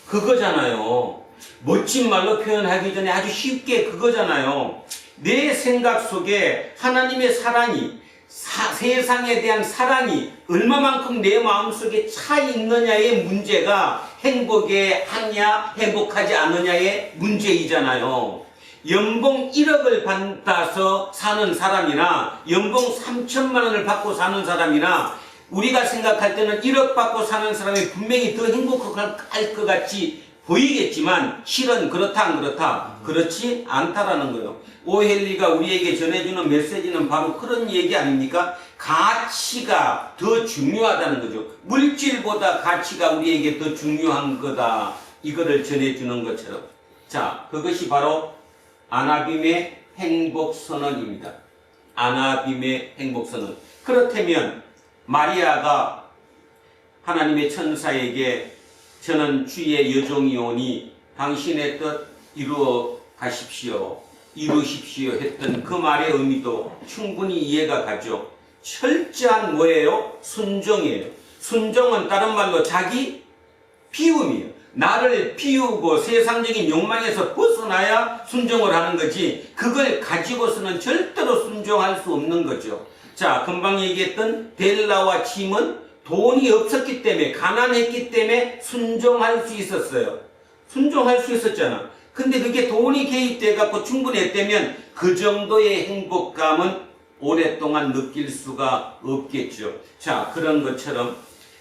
그거잖아요. 멋진 말로 표현하기 전에 아주 쉽게 그거잖아요. 내 생각 속에 하나님의 사랑이, 세상에 대한 사랑이 얼마만큼 내 마음속에 차 있느냐의 문제가 행복에 하냐 행복하지 않느냐의 문제이잖아요. 연봉 1억을 받아서 사는 사람이나 연봉 3천만 원을 받고 사는 사람이나 우리가 생각할 때는 1억 받고 사는 사람이 분명히 더 행복할 것 같이 보이겠지만 실은 그렇다 안 그렇다? 그렇지 않다라는 거예요. 오헬리가 우리에게 전해주는 메시지는 바로 그런 얘기 아닙니까? 가치가 더 중요하다는 거죠. 물질보다 가치가 우리에게 더 중요한 거다. 이거를 전해주는 것처럼. 자, 그것이 바로 아나빔의 행복선언입니다. 아나빔의 행복선언. 그렇다면 마리아가 하나님의 천사에게 저는 주의 여종이오니 당신의 뜻 이루어 가십시오. 이루십시오 했던 그 말의 의미도 충분히 이해가 가죠. 철저한 뭐예요? 순종이에요. 순종은 다른 말로 자기 비움이에요. 나를 비우고 세상적인 욕망에서 벗어나야 순종을 하는 거지, 그걸 가지고서는 절대로 순종할 수 없는 거죠. 자, 금방 얘기했던 델라와 짐은 돈이 없었기 때문에, 가난했기 때문에 순종할 수 있었어요. 순종할 수 있었잖아. 근데 그게 돈이 개입돼 갖고 충분했다면 그 정도의 행복감은 오랫동안 느낄 수가 없겠죠. 자, 그런 것처럼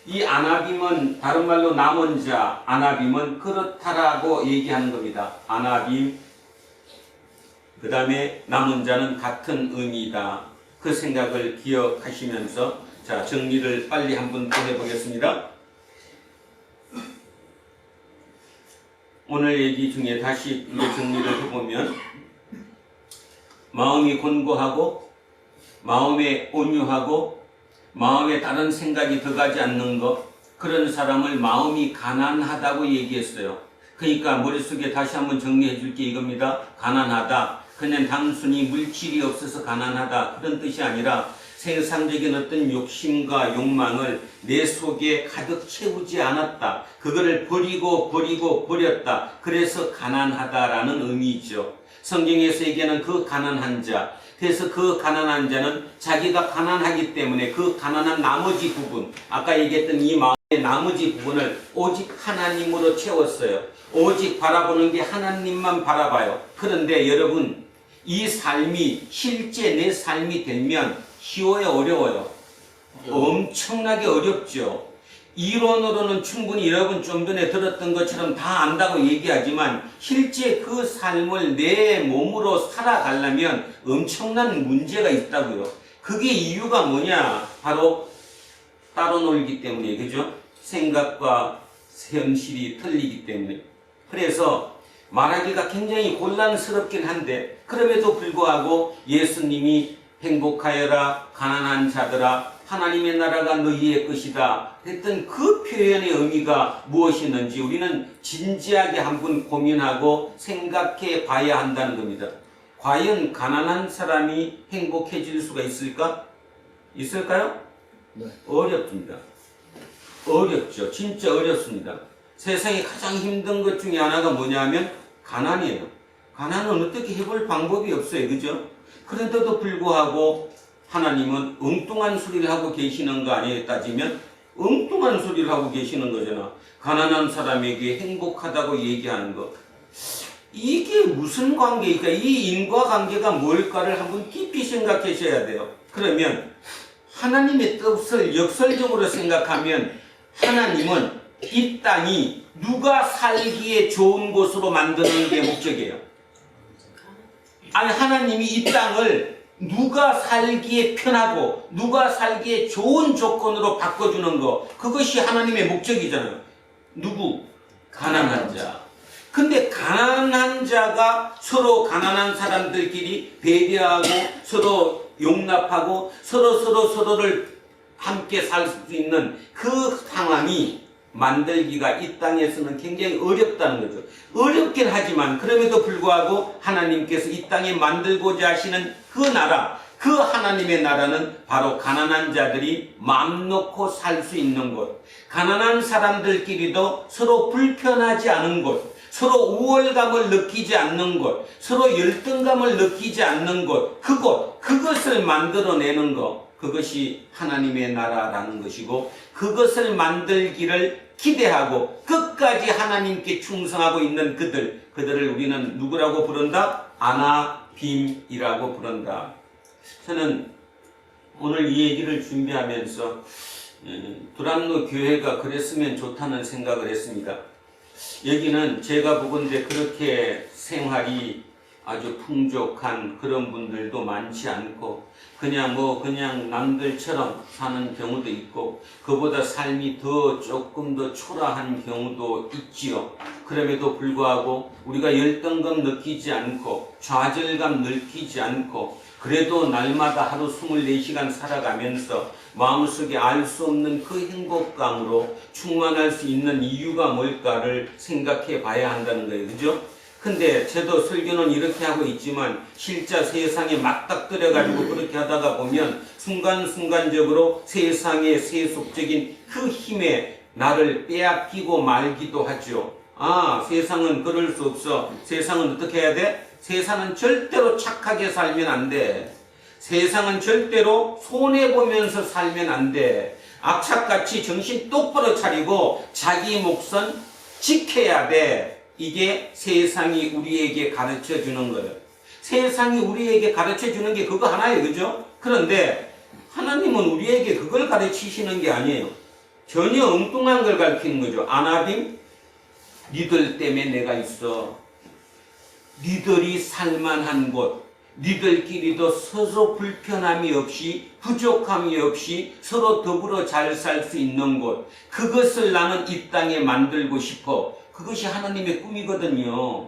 이 아나빔은 다른 말로 남은 자, 아나빔은 그렇다라고 얘기하는 겁니다. 아나빔, 그 다음에 남은 자는 같은 의미다. 그 생각을 기억하시면서 자, 정리를 빨리 한번 또 해보겠습니다. 오늘 얘기 중에 다시 정리를 해보면, 마음이 곤고하고 마음에 온유하고 마음에 다른 생각이 들어가지 않는 것, 그런 사람을 마음이 가난하다고 얘기했어요. 그러니까 머릿속에 다시 한번 정리해 줄 게 이겁니다. 가난하다, 그냥 단순히 물질이 없어서 가난하다 그런 뜻이 아니라 세상적인 어떤 욕심과 욕망을 내 속에 가득 채우지 않았다. 그거를 버렸다. 그래서 가난하다라는 의미죠. 성경에서 얘기하는 그 가난한 자, 그래서 그 가난한 자는 자기가 가난하기 때문에 그 가난한 나머지 부분, 아까 얘기했던 이 마음의 나머지 부분을 오직 하나님으로 채웠어요. 오직 바라보는 게 하나님만 바라봐요. 그런데 여러분, 이 삶이 실제 내 삶이 되면 쉬워요, 어려워요? 엄청나게 어렵죠. 이론으로는 충분히 여러분 좀 전에 들었던 것처럼 다 안다고 얘기하지만 실제 그 삶을 내 몸으로 살아가려면 엄청난 문제가 있다고요. 그게 이유가 뭐냐? 바로 따로 놀기 때문에, 그죠? 생각과 현실이 틀리기 때문에. 그래서 말하기가 굉장히 곤란스럽긴 한데 그럼에도 불구하고 예수님이 행복하여라 가난한 자들아 하나님의 나라가 너희의 것이다 했던 그 표현의 의미가 무엇이었는지 우리는 진지하게 한번 고민하고 생각해 봐야 한다는 겁니다. 과연 가난한 사람이 행복해질 수가 있을까? 있을까요? 네. 어렵습니다. 어렵죠. 진짜 어렵습니다. 세상에 가장 힘든 것 중에 하나가 뭐냐면 가난이에요. 가난은 어떻게 해볼 방법이 없어요. 그죠? 그런데도 불구하고 하나님은 엉뚱한 소리를 하고 계시는 거 아니에요? 따지면 엉뚱한 소리를 하고 계시는 거잖아. 가난한 사람에게 행복하다고 얘기하는 거. 이게 무슨 관계일까? 이 인과관계가 뭘까를 한번 깊이 생각하셔야 돼요. 그러면 하나님의 뜻을 역설적으로 생각하면 하나님은 이 땅이 누가 살기에 좋은 곳으로 만드는 게 목적이에요. 아니 하나님이 이 땅을 누가 살기에 편하고 누가 살기에 좋은 조건으로 바꿔주는 거, 그것이 하나님의 목적이잖아요. 누구? 가난한 자. 근데 가난한 자가 서로 가난한 사람들끼리 배려하고 서로 용납하고 서로를 함께 살 수 있는 그 상황이 만들기가 이 땅에서는 굉장히 어렵다는 거죠. 어렵긴 하지만 그럼에도 불구하고 하나님께서 이 땅에 만들고자 하시는 그 나라, 그 하나님의 나라는 바로 가난한 자들이 마음 놓고 살 수 있는 곳, 가난한 사람들끼리도 서로 불편하지 않은 곳, 서로 우월감을 느끼지 않는 곳, 서로 열등감을 느끼지 않는 곳, 그것을 만들어내는 것, 그것이 하나님의 나라라는 것이고, 그것을 만들기를 기대하고 끝까지 하나님께 충성하고 있는 그들을 우리는 누구라고 부른다? 아나빔이라고 부른다. 저는 오늘 이 얘기를 준비하면서 두란노 교회가 그랬으면 좋다는 생각을 했습니다. 여기는 제가 보건대 그렇게 생활이 아주 풍족한 그런 분들도 많지 않고 그냥 남들처럼 사는 경우도 있고 그보다 삶이 조금 더 초라한 경우도 있지요. 그럼에도 불구하고 우리가 열등감 느끼지 않고 좌절감 느끼지 않고 그래도 날마다 하루 24시간 살아가면서 마음속에 알 수 없는 그 행복감으로 충만할 수 있는 이유가 뭘까를 생각해 봐야 한다는 거예요. 그죠? 근데 저도 설교는 이렇게 하고 있지만 실제 세상에 맞닥뜨려가지고 그렇게 하다가 보면 순간순간적으로 세상의 세속적인 그 힘에 나를 빼앗기고 말기도 하죠. 세상은 그럴 수 없어. 세상은 어떻게 해야 돼? 세상은 절대로 착하게 살면 안 돼. 세상은 절대로 손해보면서 살면 안 돼. 악착같이 정신 똑바로 차리고 자기 몫은 지켜야 돼. 이게 세상이 우리에게 가르쳐 주는 거예요. 세상이 우리에게 가르쳐 주는 게 그거 하나예요. 그죠? 그런데 하나님은 우리에게 그걸 가르치시는 게 아니에요. 전혀 엉뚱한 걸 가르치는 거죠. 아나빔, 니들 때문에 내가 있어. 니들이 살만한 곳, 니들끼리도 서로 불편함이 없이 부족함이 없이 서로 더불어 잘 살 수 있는 곳, 그것을 나는 이 땅에 만들고 싶어. 그것이 하나님의 꿈이거든요.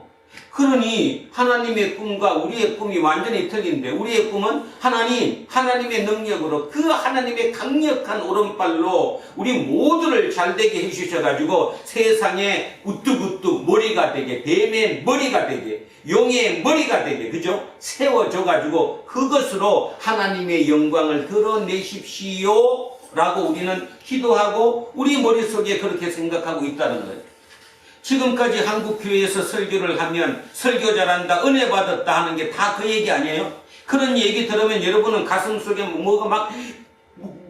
그러니 하나님의 꿈과 우리의 꿈이 완전히 틀린데 우리의 꿈은 하나님의 능력으로 그 하나님의 강력한 오른발로 우리 모두를 잘되게 해주셔가지고 세상에 우뚝우뚝 머리가 되게, 뱀의 머리가 되게, 용의 머리가 되게, 그죠? 세워줘가지고 그것으로 하나님의 영광을 드러내십시오 라고 우리는 기도하고 우리 머릿속에 그렇게 생각하고 있다는 거예요. 지금까지 한국 교회에서 설교를 하면 설교 잘한다, 은혜 받았다 하는 게 다 그 얘기 아니에요? 그런 얘기 들으면 여러분은 가슴 속에 뭐가 막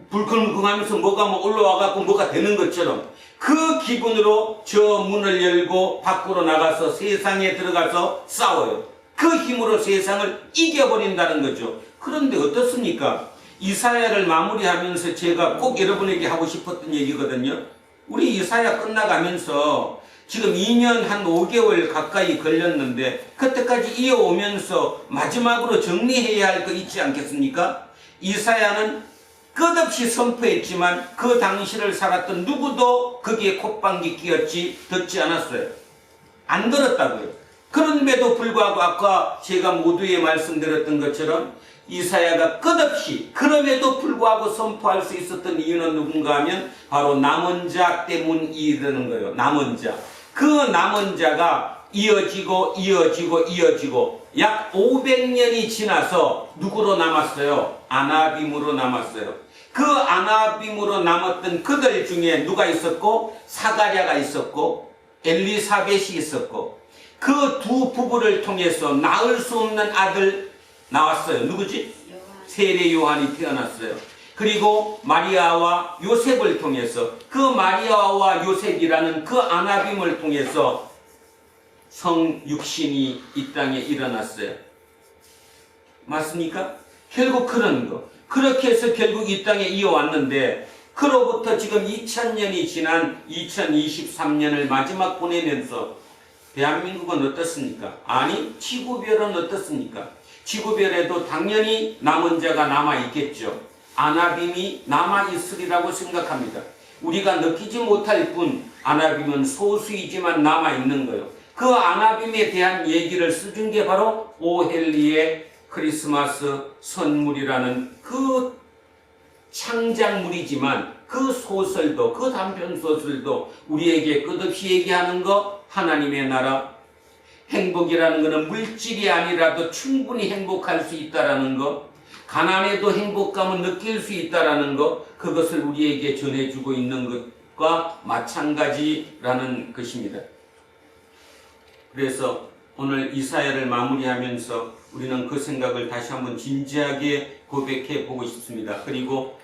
불끈불끈하면서 뭐가 막 올라와갖고 뭐가 되는 것처럼 그 기분으로 저 문을 열고 밖으로 나가서 세상에 들어가서 싸워요. 그 힘으로 세상을 이겨버린다는 거죠. 그런데 어떻습니까? 이사야를 마무리하면서 제가 꼭 여러분에게 하고 싶었던 얘기거든요. 우리 이사야 끝나가면서 지금 2년 한 5개월 가까이 걸렸는데 그때까지 이어오면서 마지막으로 정리해야 할 거 있지 않겠습니까? 이사야는 끝없이 선포했지만 그 당시를 살았던 누구도 거기에 콧방귀 끼었지 듣지 않았어요. 안 들었다고요. 그런데도 불구하고 아까 제가 모두에 말씀드렸던 것처럼 이사야가 끝없이 그럼에도 불구하고 선포할 수 있었던 이유는 누군가 하면 바로 남은 자 때문이라는 거예요. 남은 자. 그 남은 자가 이어지고 약 500년이 지나서 누구로 남았어요? 아나빔으로 남았어요. 그 아나빔으로 남았던 그들 중에 누가 있었고 사가랴가 있었고 엘리사벳이 있었고 그 두 부부를 통해서 낳을 수 없는 아들 나왔어요. 누구지? 세례 요한이 태어났어요. 그리고 마리아와 요셉을 통해서 그 마리아와 요셉이라는 그 아나빔을 통해서 성육신이 이 땅에 일어났어요. 맞습니까? 결국 그런 거. 그렇게 해서 결국 이 땅에 이어왔는데 그로부터 지금 2000년이 지난 2023년을 마지막 보내면서 대한민국은 어떻습니까? 아니, 지구별은 어떻습니까? 지구별에도 당연히 남은 자가 남아있겠죠. 아나빔이 남아있으리라고 생각합니다. 우리가 느끼지 못할 뿐 아나빔은 소수이지만 남아있는 거예요. 그 아나빔에 대한 얘기를 써준 게 바로 오헬리의 크리스마스 선물이라는 그 창작물이지만 그 소설도 그 단편소설도 우리에게 끝없이 얘기하는 거 하나님의 나라 행복이라는 것은 물질이 아니라도 충분히 행복할 수 있다라는 것 가난에도 행복감을 느낄 수 있다라는 것 그것을 우리에게 전해주고 있는 것과 마찬가지라는 것입니다. 그래서 오늘 이사야를 마무리하면서 우리는 그 생각을 다시 한번 진지하게 고백해 보고 싶습니다. 그리고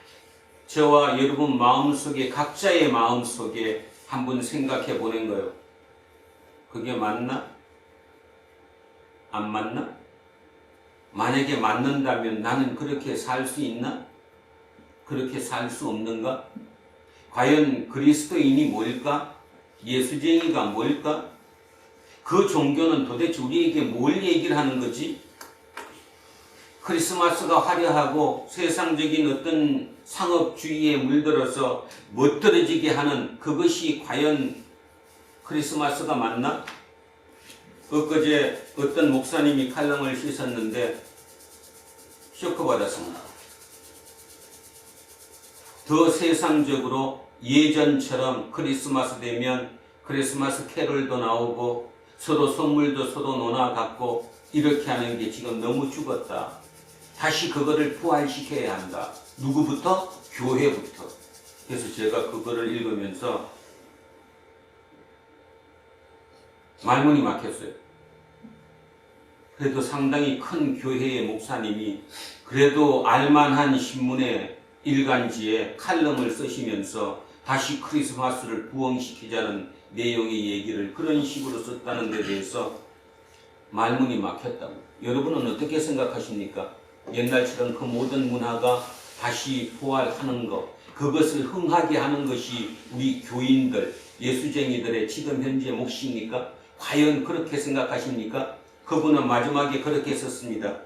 저와 여러분 마음속에 각자의 마음속에 한번 생각해 보는 거예요. 그게 맞나? 안 맞나? 만약에 맞는다면 나는 그렇게 살 수 있나? 그렇게 살 수 없는가? 과연 그리스도인이 뭘까? 예수쟁이가 뭘까? 그 종교는 도대체 우리에게 뭘 얘기를 하는 거지? 크리스마스가 화려하고 세상적인 어떤 상업주의에 물들어서 멋들어지게 하는 그것이 과연 크리스마스가 맞나? 엊그제 어떤 목사님이 칼럼을 쓰셨는데 쇼크받았습니다. 더 세상적으로 예전처럼 크리스마스 되면 크리스마스 캐롤도 나오고 서로 선물도 서로 나눠 갖고 이렇게 하는 게 지금 너무 죽었다. 다시 그거를 부활시켜야 한다. 누구부터? 교회부터. 그래서 제가 그거를 읽으면서 말문이 막혔어요. 그래도 상당히 큰 교회의 목사님이 그래도 알만한 신문의 일간지에 칼럼을 쓰시면서 다시 크리스마스를 부흥시키자는 내용의 얘기를 그런 식으로 썼다는 데 대해서 말문이 막혔다고. 여러분은 어떻게 생각하십니까? 옛날처럼 그 모든 문화가 다시 부활하는 것, 그것을 흥하게 하는 것이 우리 교인들, 예수쟁이들의 지금 현재 몫입니까? 과연 그렇게 생각하십니까? 그분은 마지막에 그렇게 썼습니다.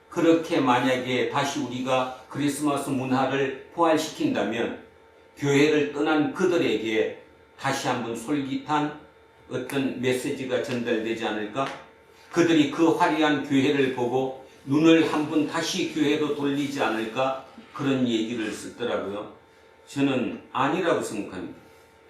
그렇게 만약에 다시 우리가 크리스마스 문화를 부활시킨다면 교회를 떠난 그들에게 다시 한번 솔깃한 어떤 메시지가 전달되지 않을까? 그들이 그 화려한 교회를 보고 눈을 한번 다시 교회로 돌리지 않을까? 그런 얘기를 쓰더라고요. 저는 아니라고 생각합니다.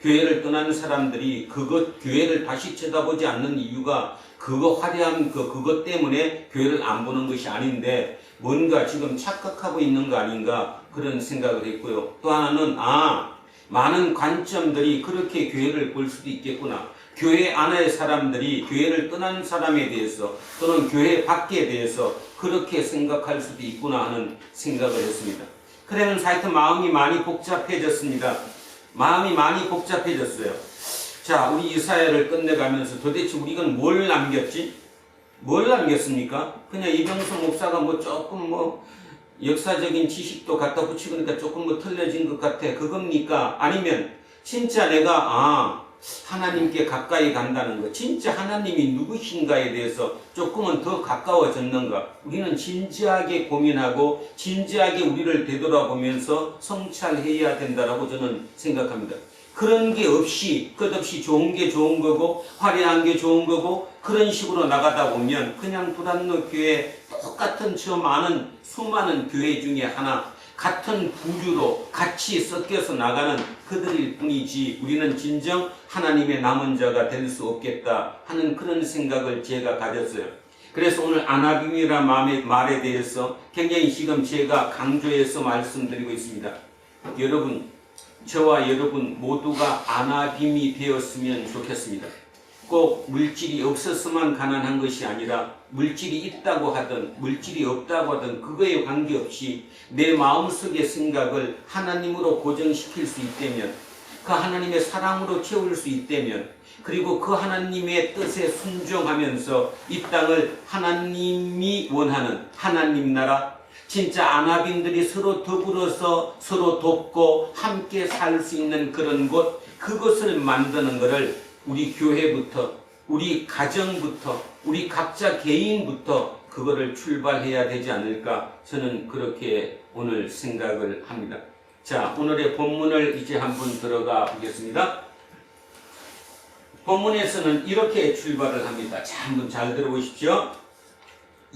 교회를 떠난 사람들이 교회를 다시 쳐다보지 않는 이유가 그거 화려한 그것 때문에 교회를 안 보는 것이 아닌데 뭔가 지금 착각하고 있는 거 아닌가 그런 생각을 했고요. 또 하나는 많은 관점들이 그렇게 교회를 볼 수도 있겠구나. 교회 안의 사람들이 교회를 떠난 사람에 대해서 또는 교회 밖에 대해서 그렇게 생각할 수도 있구나 하는 생각을 했습니다. 그러면서 하여튼 마음이 많이 복잡해졌습니다. 마음이 많이 복잡해졌어요. 자, 우리 이사야를 끝내가면서 도대체 우리가 뭘 남겼지? 뭘 남겼습니까? 그냥 이병수 목사가 뭐 조금 뭐 역사적인 지식도 갖다 붙이고 그러니까 조금 뭐 틀려진 것 같아. 그겁니까? 아니면 진짜 내가 하나님께 가까이 간다는 것, 진짜 하나님이 누구신가에 대해서 조금은 더 가까워졌는가? 우리는 진지하게 고민하고 진지하게 우리를 되돌아보면서 성찰해야 된다라고 저는 생각합니다. 그런 게 없이 끝없이 좋은 게 좋은 거고 화려한 게 좋은 거고 그런 식으로 나가다 보면 그냥 두란노 교회 똑같은 저 많은 수많은 교회 중에 하나 같은 부류로 같이 섞여서 나가는 그들일 뿐이지 우리는 진정 하나님의 남은 자가 될 수 없겠다 하는 그런 생각을 제가 가졌어요. 그래서 오늘 아나빔이라는 말에 대해서 굉장히 지금 제가 강조해서 말씀드리고 있습니다. 여러분, 저와 여러분 모두가 아나빔이 되었으면 좋겠습니다. 꼭 물질이 없었으면 가난한 것이 아니라 물질이 있다고 하든 물질이 없다고 하든 그거에 관계없이 내 마음속의 생각을 하나님으로 고정시킬 수 있다면, 그 하나님의 사랑으로 채울 수 있다면, 그리고 그 하나님의 뜻에 순종하면서 이 땅을 하나님이 원하는 하나님 나라, 진짜 아나빔들이 서로 더불어서 서로 돕고 함께 살 수 있는 그런 곳, 그것을 만드는 것을 우리 교회부터, 우리 가정부터, 우리 각자 개인부터 그거를 출발해야 되지 않을까, 저는 그렇게 오늘 생각을 합니다. 자, 오늘의 본문을 이제 한번 들어가 보겠습니다. 본문에서는 이렇게 출발을 합니다. 자, 한번 잘 들어보십시오.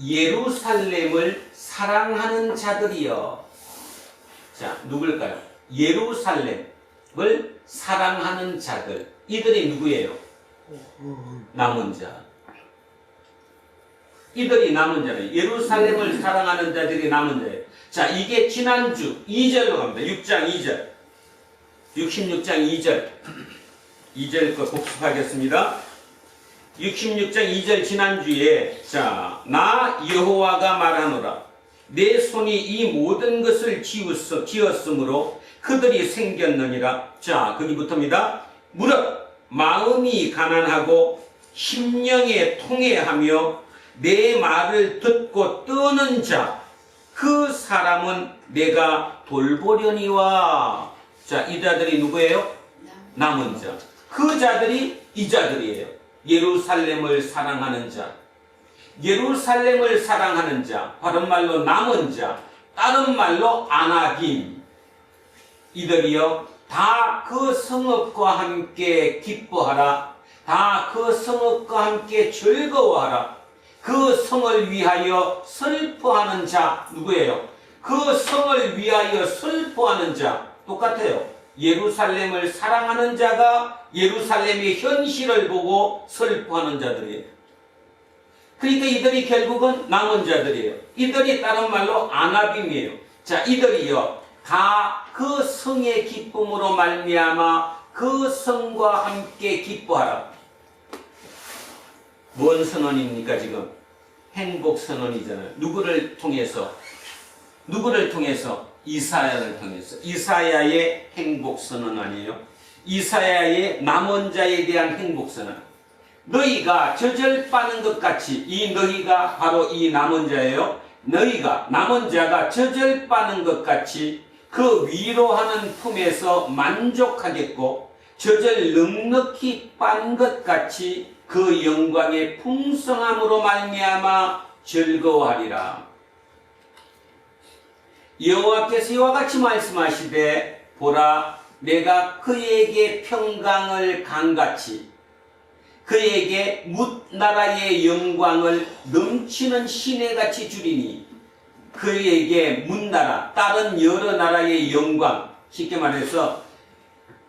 예루살렘을 사랑하는 자들이여. 자, 누굴까요? 예루살렘을 사랑하는 자들. 이들이 누구예요? 남은 자. 이들이 남은 자예요. 예루살렘을 사랑하는 자들이 남은 자예요. 자, 이게 지난주 2절로 갑니다. 6장 2절. 66장 2절. 2절 거 복습하겠습니다. 66장 2절 지난주에, 자, 나 여호와가 말하노라. 내 손이 이 모든 것을 지었으므로 그들이 생겼느니라. 자, 거기부터입니다. 무릇 마음이 가난하고 심령에 통해하며 내 말을 듣고 떠는 자, 그 사람은 내가 돌보려니와. 자, 이 자들이 누구예요? 남은 자. 그 자들이 이 자들이에요. 예루살렘을 사랑하는 자. 예루살렘을 사랑하는 자, 바른 말로 남은 자, 다른 말로 아나빔. 이들이요, 다 그 성읍과 함께 기뻐하라. 다 그 성읍과 함께 즐거워하라. 그 성을 위하여 슬퍼하는 자, 누구예요? 그 성을 위하여 슬퍼하는 자, 똑같아요. 예루살렘을 사랑하는 자가 예루살렘의 현실을 보고 슬퍼하는 자들이에요. 그러니까 이들이 결국은 남은 자들이에요. 이들이 다른 말로 아나빔이에요. 자, 이들이요, 다 그 성의 기쁨으로 말미암아 그 성과 함께 기뻐하라. 뭔 선언입니까 지금? 행복 선언이잖아요. 누구를 통해서? 누구를 통해서? 이사야를 통해서. 이사야의 행복 선언 아니에요? 이사야의 남은 자에 대한 행복 선언. 너희가 젖을 빠는 것 같이, 이 너희가 바로 이 남은 자예요. 너희가, 남은 자가 젖을 빠는 것 같이 그 위로하는 품에서 만족하겠고, 젖을 넉넉히 빤 것 같이 그 영광의 풍성함으로 말미암아 즐거워하리라. 여호와께서 이와 같이 말씀하시되, 보라, 내가 그에게 평강을 강같이, 그에게 뭇나라의 영광을 넘치는 시내같이 주리니, 그에게 뭇나라, 다른 여러 나라의 영광, 쉽게 말해서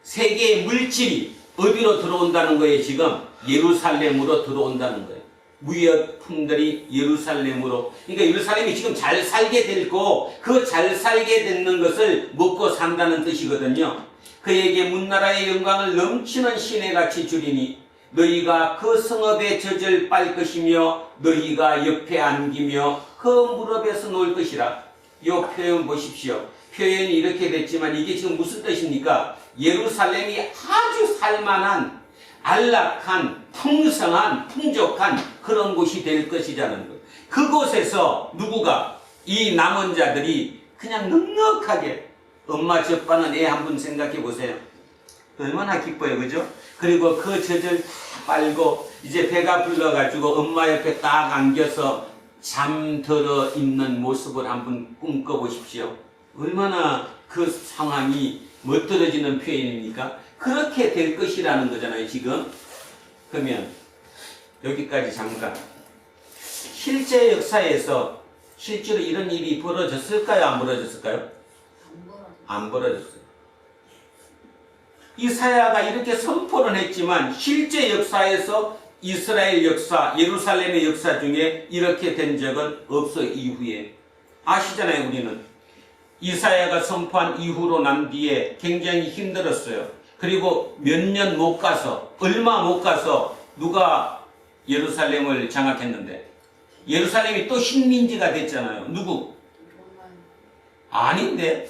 세계의 물질이 어디로 들어온다는 거예요? 지금 예루살렘으로 들어온다는 거예요. 무역품들이 예루살렘으로. 그러니까 예루살렘이 지금 잘 살게 되고 그 잘 살게 되는 것을 먹고 산다는 뜻이거든요. 그에게 문나라의 영광을 넘치는 시내같이 주리니 너희가 그 성읍의 젖을 빨 것이며 너희가 옆에 안기며 그 무릎에서 놓을 것이라. 이 표현 보십시오. 표현이 이렇게 됐지만 이게 지금 무슨 뜻입니까? 예루살렘이 아주 살만한 안락한 풍성한 풍족한 그런 곳이 될 것이라는 것. 그곳에서 누구가 이 남은 자들이 그냥 넉넉하게 엄마 젖바는 애 한 분 생각해 보세요. 얼마나 기뻐요, 그죠? 그리고 그 젖을 다 빨고 이제 배가 불러가지고 엄마 옆에 딱 안겨서 잠들어 있는 모습을 한번 꿈꿔보십시오. 얼마나 그 상황이 멋들어지는 표현입니까? 그렇게 될 것이라는 거잖아요, 지금. 그러면 여기까지 잠깐. 실제 역사에서 실제로 이런 일이 벌어졌을까요? 안 벌어졌을까요? 안 벌어졌어요. 이사야가 이렇게 선포를 했지만 실제 역사에서 이스라엘 역사, 예루살렘의 역사 중에 이렇게 된 적은 없어요. 이후에 아시잖아요. 우리는 이사야가 선포한 이후로 난 뒤에 굉장히 힘들었어요. 그리고 몇 년 못 가서, 얼마 못 가서 누가 예루살렘을 장악했는데 예루살렘이 또 식민지가 됐잖아요. 누구? 아닌데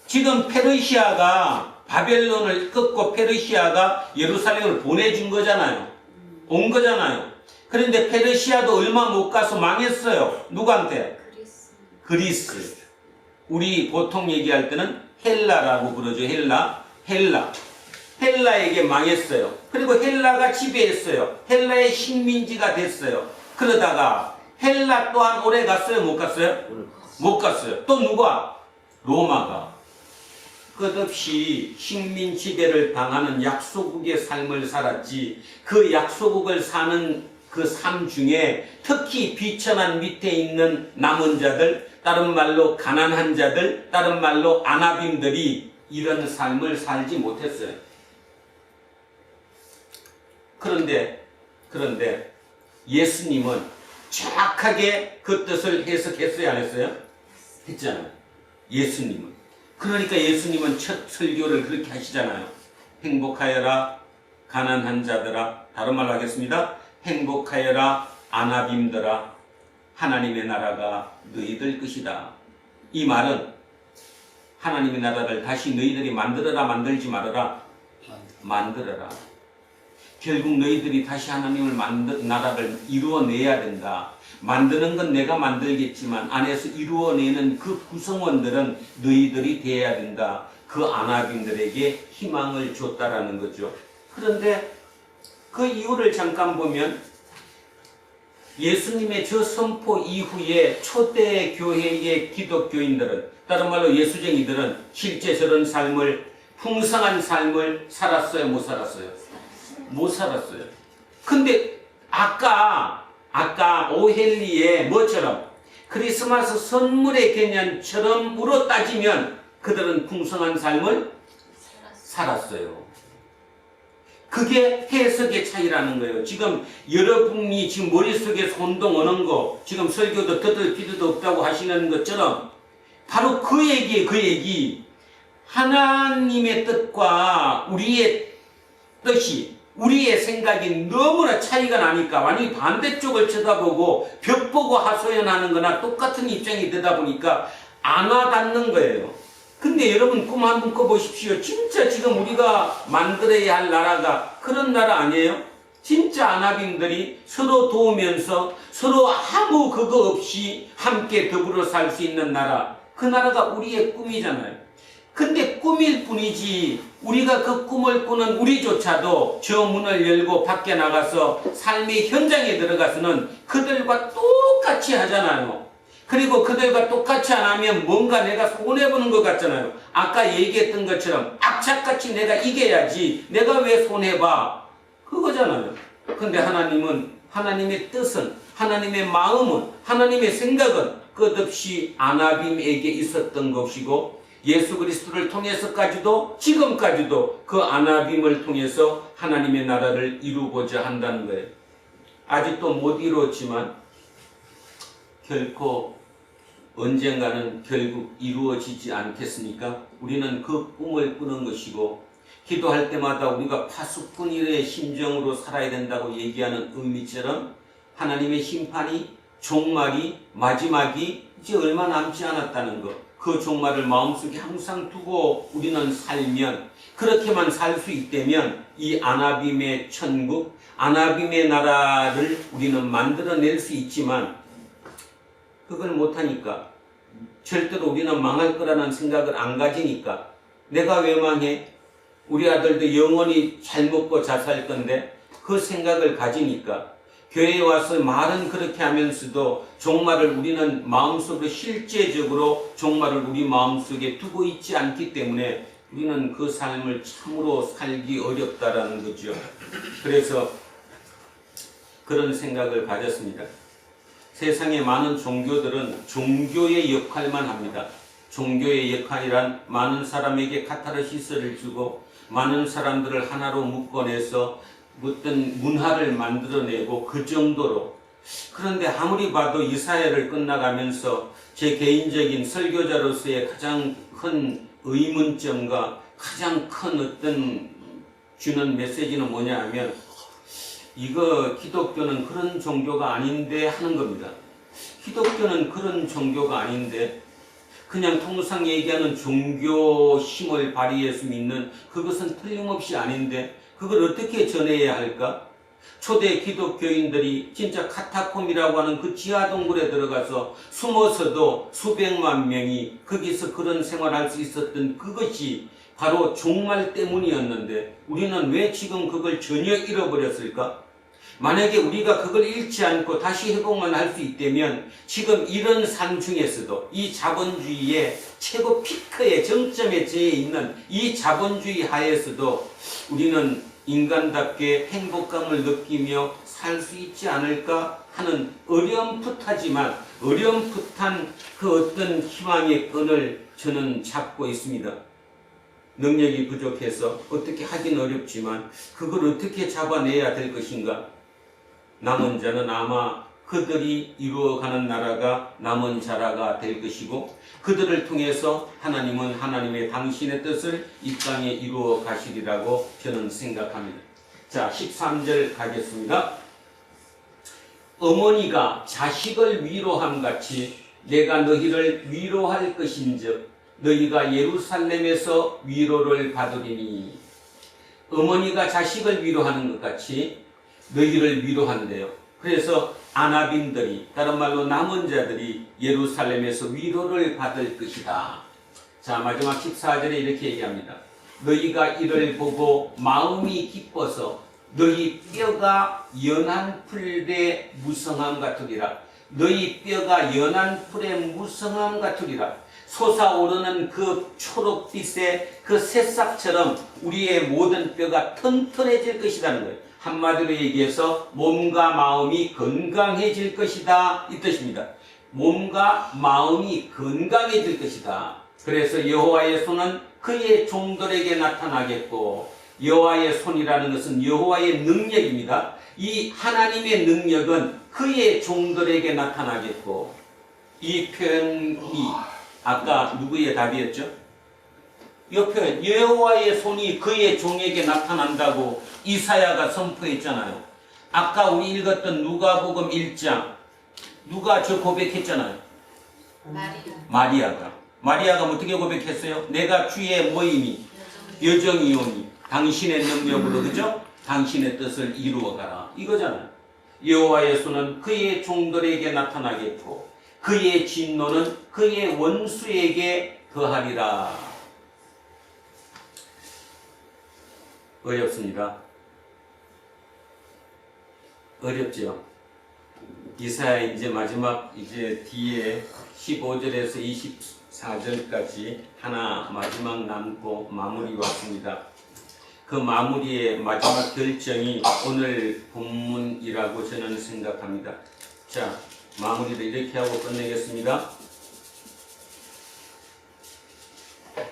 지금 페르시아가 바벨론을 꺾고 페르시아가 예루살렘을 보내준 거잖아요. 온 거잖아요. 그런데 페르시아도 얼마 못 가서 망했어요. 누구한테? 그리스. 우리 보통 얘기할 때는 헬라라고 부르죠. 헬라에게 망했어요. 그리고 헬라가 지배했어요. 헬라의 식민지가 됐어요. 그러다가 헬라 또한 오래 갔어요? 못 갔어요? 못 갔어요. 또 누가? 로마가. 끝없이 식민 지배를 당하는 약소국의 삶을 살았지. 그 약소국을 사는 그 삶 중에 특히 비천한 밑에 있는 남은 자들, 다른 말로 가난한 자들, 다른 말로 아나빔들이 이런 삶을 살지 못했어요. 그런데 예수님은 정확하게 그 뜻을 해석했어요, 안 했어요? 했잖아요. 예수님은. 그러니까 예수님은 첫 설교를 그렇게 하시잖아요. 행복하여라 가난한 자들아. 다른 말로 하겠습니다. 행복하여라 아나빔들아. 하나님의 나라가 너희들 것이다. 이 말은 하나님의 나라를 다시 너희들이 만들어라 만들지 말아라? 만들어라. 결국 너희들이 다시 하나님을 나라를 이루어내야 된다. 만드는 건 내가 만들겠지만 안에서 이루어내는 그 구성원들은 너희들이 되어야 된다. 그 아나빔들에게 희망을 줬다라는 거죠. 그런데 그 이유를 잠깐 보면 예수님의 저 선포 이후에 초대 교회의 기독교인들은, 다른 말로 예수쟁이들은 실제 저런 삶을, 풍성한 삶을 살았어요? 못 살았어요? 못 살았어요. 근데 아까 오헬리의 뭐처럼 크리스마스 선물의 개념처럼으로 따지면 그들은 풍성한 삶을 살았어요. 그게 해석의 차이라는 거예요. 지금 여러분이 지금 머릿속에 혼동하는 거, 지금 설교도 듣을 필요도 없다고 하시는 것처럼 바로 그 얘기예요. 그 얘기. 하나님의 뜻과 우리의 뜻이, 우리의 생각이 너무나 차이가 나니까 완전히 반대쪽을 쳐다보고 벽 보고 하소연하는 거나 똑같은 입장이 되다 보니까 안 와닿는 거예요. 근데 여러분 꿈 한번 꿔보십시오. 진짜 지금 우리가 만들어야 할 나라가 그런 나라 아니에요? 진짜 아나빔들이 서로 도우면서 서로 아무 그거 없이 함께 더불어 살 수 있는 나라. 그 나라가 우리의 꿈이잖아요. 근데 꿈일 뿐이지 우리가 그 꿈을 꾸는 우리조차도 저 문을 열고 밖에 나가서 삶의 현장에 들어가서는 그들과 똑같이 하잖아요. 그리고 그들과 똑같이 안 하면 뭔가 내가 손해보는 것 같잖아요. 아까 얘기했던 것처럼 악착같이 내가 이겨야지 내가 왜 손해봐? 그거잖아요. 근데 하나님은, 하나님의 뜻은, 하나님의 마음은, 하나님의 생각은 끝없이 아나빔에게 있었던 것이고 예수 그리스도를 통해서까지도 지금까지도 그 아나빔을 통해서 하나님의 나라를 이루고자 한다는 거예요. 아직도 못 이루었지만 결코 언젠가는 결국 이루어지지 않겠습니까? 우리는 그 꿈을 꾸는 것이고 기도할 때마다 우리가 파수꾼일의 심정으로 살아야 된다고 얘기하는 의미처럼 하나님의 심판이 종말이 마지막이 이제 얼마 남지 않았다는 것, 그 종말을 마음속에 항상 두고 우리는 살면, 그렇게만 살 수 있다면 이 아나빔의 천국, 아나빔의 나라를 우리는 만들어낼 수 있지만 그걸 못하니까, 절대로 우리는 망할 거라는 생각을 안 가지니까, 내가 왜 망해? 우리 아들도 영원히 잘 먹고 잘 살 건데, 그 생각을 가지니까 교회에 와서 말은 그렇게 하면서도 종말을 우리는 마음속으로, 실제적으로 종말을 우리 마음속에 두고 있지 않기 때문에 우리는 그 삶을 참으로 살기 어렵다라는 거죠. 그래서 그런 생각을 가졌습니다. 세상의 많은 종교들은 종교의 역할만 합니다. 종교의 역할이란 많은 사람에게 카타르시스를 주고 많은 사람들을 하나로 묶어내서 어떤 문화를 만들어내고 그 정도로. 그런데 아무리 봐도 이사야를 끝나가면서 제 개인적인 설교자로서의 가장 큰 의문점과 가장 큰 어떤 주는 메시지는 뭐냐 하면, 이거 기독교는 그런 종교가 아닌데 하는 겁니다. 기독교는 그런 종교가 아닌데, 그냥 통상 얘기하는 종교 힘을 발휘해서 믿는 그것은 틀림없이 아닌데 그걸 어떻게 전해야 할까? 초대 기독교인들이 진짜 카타콤이라고 하는 그 지하동굴에 들어가서 숨어서도 수백만 명이 거기서 그런 생활할 수 있었던 그것이 바로 종말 때문이었는데 우리는 왜 지금 그걸 전혀 잃어버렸을까? 만약에 우리가 그걸 잃지 않고 다시 회복만 할 수 있다면 지금 이런 삶 중에서도 이 자본주의의 최고 피크의 정점에 처해 있는 이 자본주의 하에서도 우리는 인간답게 행복감을 느끼며 살 수 있지 않을까 하는 어렴풋하지만 어렴풋한 그 어떤 희망의 끈을 저는 잡고 있습니다. 능력이 부족해서 어떻게 하긴 어렵지만 그걸 어떻게 잡아내야 될 것인가? 남은 자는 아마 그들이 이루어가는 나라가 남은 자라가 될 것이고 그들을 통해서 하나님은 하나님의 당신의 뜻을 이 땅에 이루어 가시리라고 저는 생각합니다. 자, 13절 가겠습니다. 어머니가 자식을 위로함 같이 내가 너희를 위로할 것인즉 너희가 예루살렘에서 위로를 받으리니. 어머니가 자식을 위로하는 것 같이 너희를 위로한대요. 그래서 아나빈들이, 다른 말로 남은 자들이 예루살렘에서 위로를 받을 것이다. 자, 마지막 14절에 이렇게 얘기합니다. 너희가 이를 보고 마음이 기뻐서 너희 뼈가 연한 풀의 무성함 같으리라. 너희 뼈가 연한 풀의 무성함 같으리라. 솟아오르는 그 초록빛의 그 새싹처럼 우리의 모든 뼈가 튼튼해질 것이라는 거예요. 한마디로 얘기해서 몸과 마음이 건강해질 것이다, 이 뜻입니다. 몸과 마음이 건강해질 것이다. 그래서 여호와의 손은 그의 종들에게 나타나겠고, 여호와의 손이라는 것은 여호와의 능력입니다. 이 하나님의 능력은 그의 종들에게 나타나겠고, 이 표현이 아까 누구의 답이었죠? 이 표현, 여호와의 손이 그의 종에게 나타난다고 이사야가 선포했잖아요. 아까 우리 읽었던 누가복음 1장, 누가 저 고백했잖아요. 마리아가 어떻게 고백했어요? 내가 주의 모임이 여정이오니 당신의 능력으로, 그죠? 당신의 뜻을 이루어가라, 이거잖아요. 여호와의 손은 그의 종들에게 나타나겠고 그의 진노는 그의 원수에게 거하리라. 어렵습니다. 어렵죠. 이사야 이제 마지막, 이제 뒤에 15절에서 24절까지 하나 마지막 남고 마무리 왔습니다. 그 마무리의 마지막 결정이 오늘 본문이라고 저는 생각합니다. 자, 마무리를 이렇게 하고 끝내겠습니다.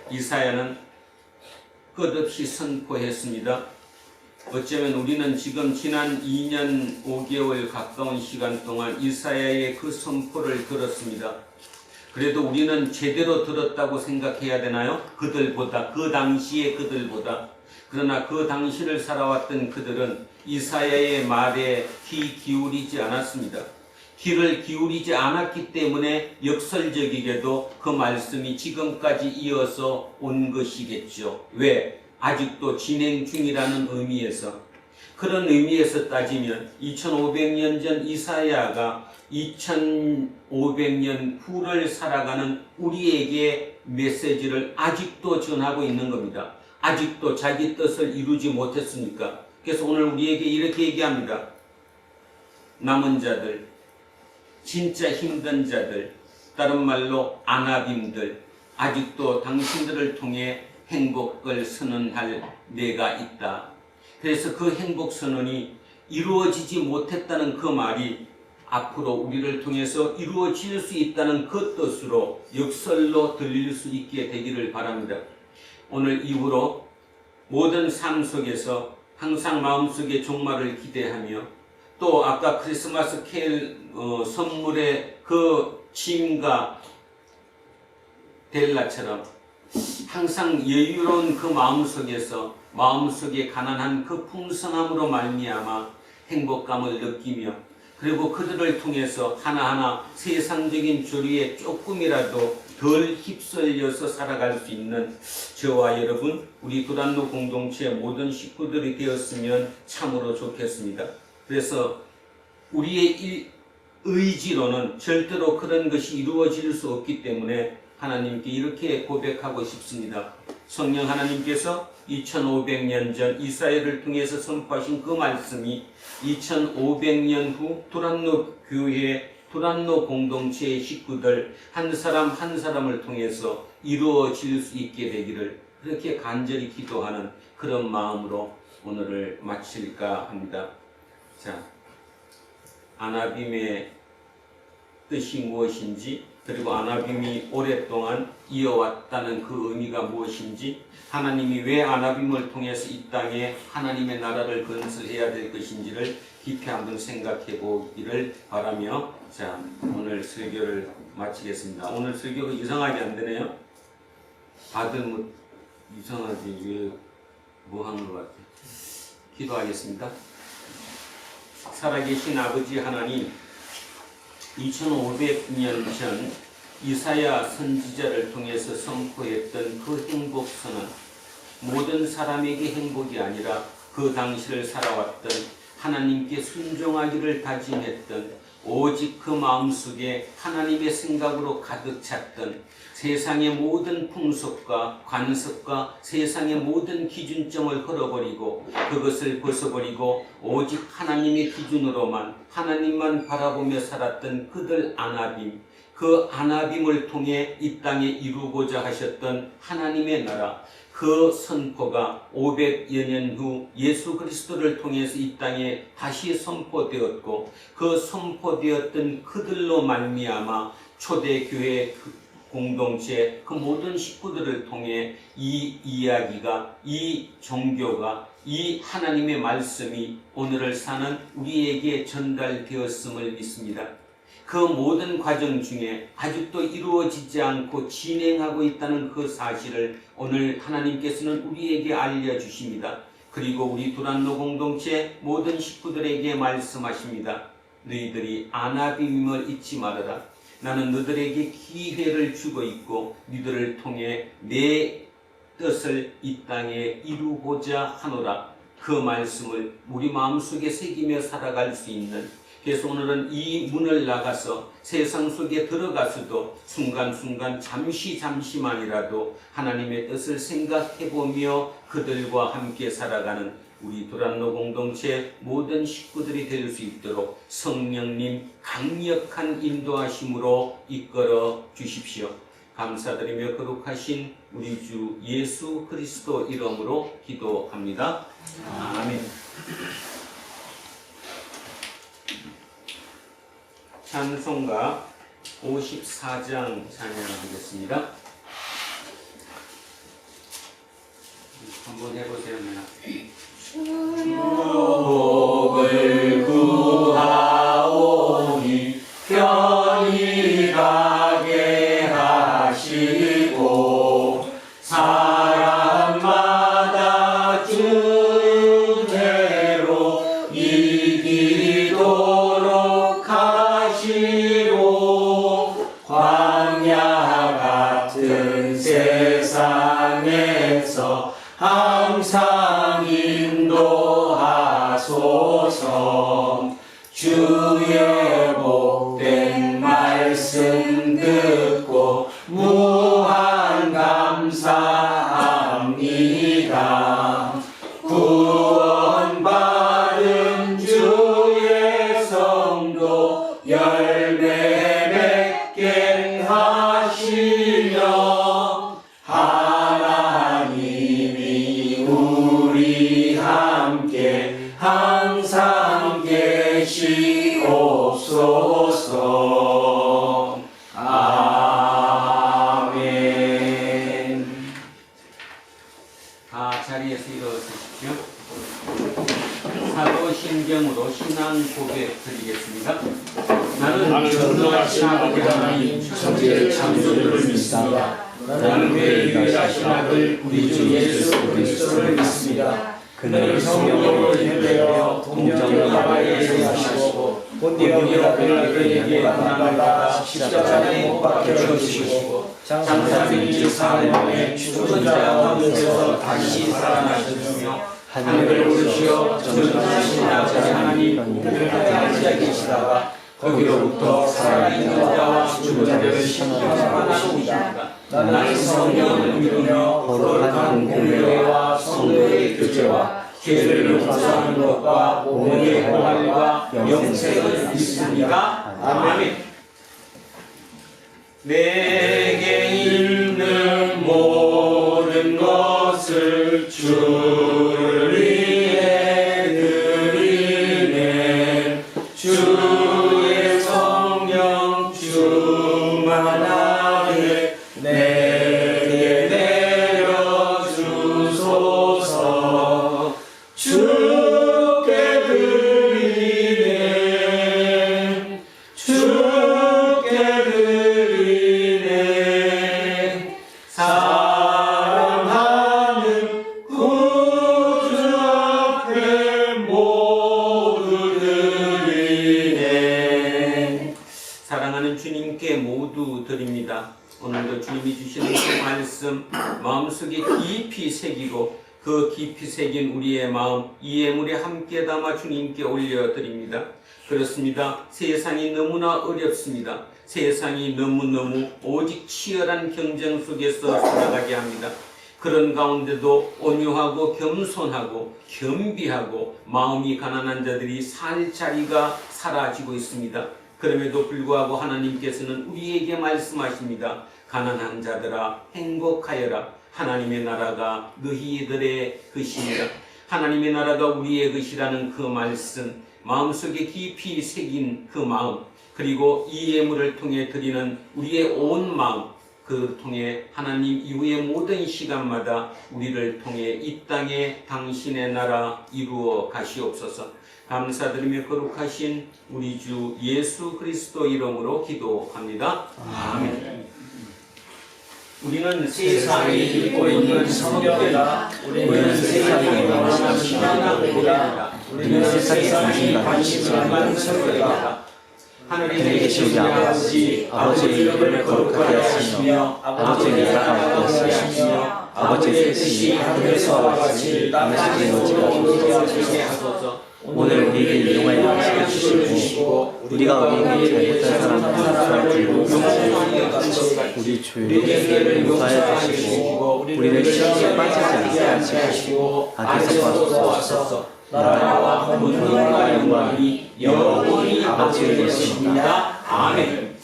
이사야는 끝없이 선포했습니다. 어쩌면 우리는 지금 지난 2년 5개월 가까운 시간 동안 이사야의 그 선포를 들었습니다. 그래도 우리는 제대로 들었다고 생각해야 되나요? 그들보다, 그 당시의 그들보다. 그러나 그 당시를 살아왔던 그들은 이사야의 말에 귀 기울이지 않았습니다. 귀를 기울이지 않았기 때문에 역설적이게도 그 말씀이 지금까지 이어서 온 것이겠죠. 왜? 아직도 진행 중이라는 의미에서. 그런 의미에서 따지면 2500년 전 이사야가 2500년 후를 살아가는 우리에게 메시지를 아직도 전하고 있는 겁니다. 아직도 자기 뜻을 이루지 못했으니까. 그래서 오늘 우리에게 이렇게 얘기합니다. 남은 자들, 진짜 힘든 자들, 다른 말로 아나빔들, 아직도 당신들을 통해 행복을 선언할 내가 있다. 그래서 그 행복 선언이 이루어지지 못했다는 그 말이 앞으로 우리를 통해서 이루어질 수 있다는 그 뜻으로 역설로 들릴 수 있게 되기를 바랍니다. 오늘 이후로 모든 삶 속에서 항상 마음속에 종말을 기대하며 또 아까 크리스마스 케일 선물의 그 짐과 델라처럼 항상 여유로운 그 마음속에서 마음속에 가난한 그 풍성함으로 말미암아 행복감을 느끼며 그리고 그들을 통해서 하나하나 세상적인 조류에 조금이라도 덜 휩쓸려서 살아갈 수 있는 저와 여러분, 우리 두란노 공동체 모든 식구들이 되었으면 참으로 좋겠습니다. 그래서 우리의 의지로는 절대로 그런 것이 이루어질 수 없기 때문에 하나님께 이렇게 고백하고 싶습니다. 성령 하나님께서 2500년 전 이사야를 통해서 선포하신 그 말씀이 2500년 후 두란노 교회, 두란노 공동체의 식구들 한 사람 한 사람을 통해서 이루어질 수 있게 되기를 그렇게 간절히 기도하는 그런 마음으로 오늘을 마칠까 합니다. 자, 아나빔의 뜻이 무엇인지, 그리고 아나빔이 오랫동안 이어왔다는 그 의미가 무엇인지, 하나님이 왜 아나빔을 통해서 이 땅에 하나님의 나라를 건설해야 될 것인지를 깊이 한번 생각해 보기를 바라며, 자, 오늘 설교를 마치겠습니다. 오늘 설교가 이상하게 안 되네요. 다들 뭐 이상하지, 왜 뭐 하는 것 같아요. 기도하겠습니다. 살아계신 아버지 하나님, 2500년 전 이사야 선지자를 통해서 선포했던 그 행복 선언, 모든 사람에게 행복이 아니라 그 당시를 살아왔던 하나님께 순종하기를 다짐했던 오직 그 마음속에 하나님의 생각으로 가득 찼던 세상의 모든 풍속과 관습과 세상의 모든 기준점을 걸어버리고 그것을 벗어버리고 오직 하나님의 기준으로만 하나님만 바라보며 살았던 그들 아나빔, 그 아나빔을 통해 이 땅에 이루고자 하셨던 하나님의 나라, 그 선포가 500여 년 후 예수 그리스도를 통해서 이 땅에 다시 선포되었고 그 선포되었던 그들로 말미암아 초대교회 공동체 그 모든 식구들을 통해 이 이야기가, 이 종교가, 이 하나님의 말씀이 오늘을 사는 우리에게 전달되었음을 믿습니다. 그 모든 과정 중에 아직도 이루어지지 않고 진행하고 있다는 그 사실을 오늘 하나님께서는 우리에게 알려주십니다. 그리고 우리 두란노 공동체 모든 식구들에게 말씀하십니다. 너희들이 아나빔임을 잊지 말아라. 나는 너희들에게 기회를 주고 있고 너희들을 통해 내 뜻을 이 땅에 이루고자 하노라. 그 말씀을 우리 마음속에 새기며 살아갈 수 있는, 그래서 오늘은 이 문을 나가서 세상 속에 들어가서도 순간순간 잠시만이라도 하나님의 뜻을 생각해보며 그들과 함께 살아가는 우리 두란노 공동체 모든 식구들이 될 수 있도록 성령님 강력한 인도하심으로 이끌어 주십시오. 감사드리며 거룩하신 우리 주 예수 그리스도 이름으로 기도합니다. 아멘. 찬송가 54장 찬양하겠습니다. 한번 해보세요. 복을 구하오니 편히 가게 이기도록 하시고 광야 같은 세상에서 항상 인도하소서. 주의 복된 말씀 듣고 무한 감사합니다. 구원받은 주의 성도 열매 맺게 하시며 하나님이 우리 함께 항상 계시옵소서. 아멘. 자리에서 일어서십시오. 사도신경으로 신앙 고백 드리겠습니다. 나는 전능하신 아버지 하나님 천지의 창조주를 믿습니다. 나는 그 유일하신 아들 우리 주 예수 그리스도를 믿습니다. 그는 성령으로 인되어 동정녀 마리아에게 나시고 본디오 빌라도에게 고난받아 십자가에 못 박혀 죽으시고 장사된 사흘 만에 죽은 자 가운데서 다시 살아나셨으며 하늘을 오르시어 전능하신 아버지 하나님 우편에 앉아 계시다가 거기로부터 살아있는 자와 죽은 자를 심판하시니라. 나는 성령을 믿으며 거룩한 공회와 성도의 교제와 죄를 용서하는 것과 몸의 부활과 영생을 믿습니다. 아멘. 내게 있는 모든 것을 주를 위해 드리네. 주의 성령 충만하게 내게 내려주소서. 주께 드리네. 주께 드리네. 사랑하는 구주 앞에 모두 드리네. 사랑하는 주님께 모두 드립니다. 오늘도 주님이 주시는 그 말씀 마음속에 깊이 새기고 그 깊이 새긴 우리의 마음 이 예물에 함께 담아 주님께 올려드립니다. 그렇습니다. 세상이 너무나 어렵습니다. 세상이 너무너무 오직 치열한 경쟁 속에서 살아가게 합니다. 그런 가운데도 온유하고 겸손하고 겸비하고 마음이 가난한 자들이 살 자리가 사라지고 있습니다. 그럼에도 불구하고 하나님께서는 우리에게 말씀하십니다. 가난한 자들아 행복하여라. 하나님의 나라가 너희들의 것입니다. 하나님의 나라가 우리의 것이라는 그 말씀, 마음속에 깊이 새긴 그 마음, 그리고 이 예물을 통해 드리는 우리의 온 마음, 그를 통해 하나님 이후의 모든 시간마다 우리를 통해 이 땅에 당신의 나라 이루어 가시옵소서. 감사드리며 거룩하신 우리 주 예수 그리스도 이름으로 기도합니다. 아멘. 우리는 세상이 읽고 있는 성경이다. 우리는 세상에 관한 신앙입니다. 우리는 세상에 관심을 많은 성경이다. 하늘에 계신 우리 아버지, 아버지의 이름을 거룩하게 하시며 아버지의 나라가 오시며 아버지의 뜻이 하늘에서와 같이 땅에 이루어지게 하소서. 오늘 우리에게 일용할 양식을 주시고 우리가 우리에게 잘못한 사람을 용서해 주시고 우리 죄를 용서해 주시고 우리를 시험에 빠지지 않게 하시고 악에서 구하소서. 나라와 권능과 영광이 영원히 아버지의 것입니다. 아멘.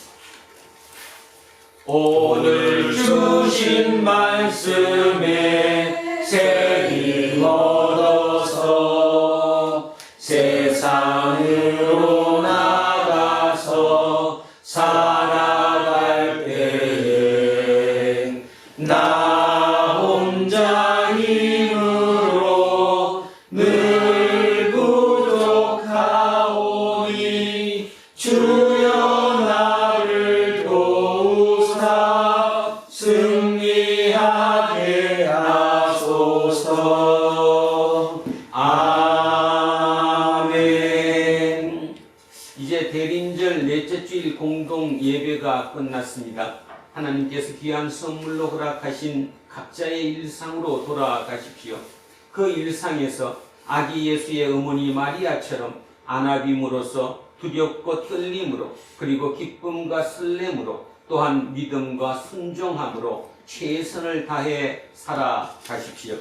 오늘 주신 말씀에 새힘 얻어서 세상으로 나가서 살아갈 때에 나 혼자 힘으로 늘 부족하오니 주여 나를 도우사 승리하게 하소서. 아멘. 이제 대림절 넷째 주일 공동 예배가 끝났습니다. 하나님께서 귀한 선물로 허락하신 각자의 일상으로 돌아가십시오. 그 일상에서 아기 예수의 어머니 마리아처럼 안아빔으로써 두렵고 떨림으로 그리고 기쁨과 설렘으로 또한 믿음과 순종함으로 최선을 다해 살아가십시오.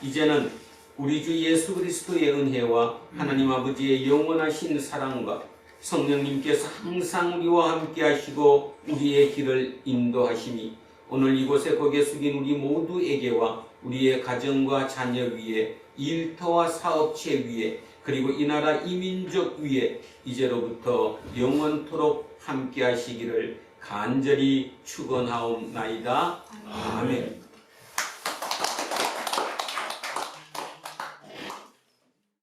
이제는 우리 주 예수 그리스도의 은혜와 하나님 아버지의 영원하신 사랑과 성령님께서 항상 우리와 함께 하시고 우리의 길을 인도하심이 오늘 이곳에 고개 숙인 우리 모두에게와 우리의 가정과 자녀 위에 일터와 사업체 위에 그리고 이 나라 이민족 위에 이제로부터 영원토록 함께 하시기를 간절히 축원하옵나이다. 아멘.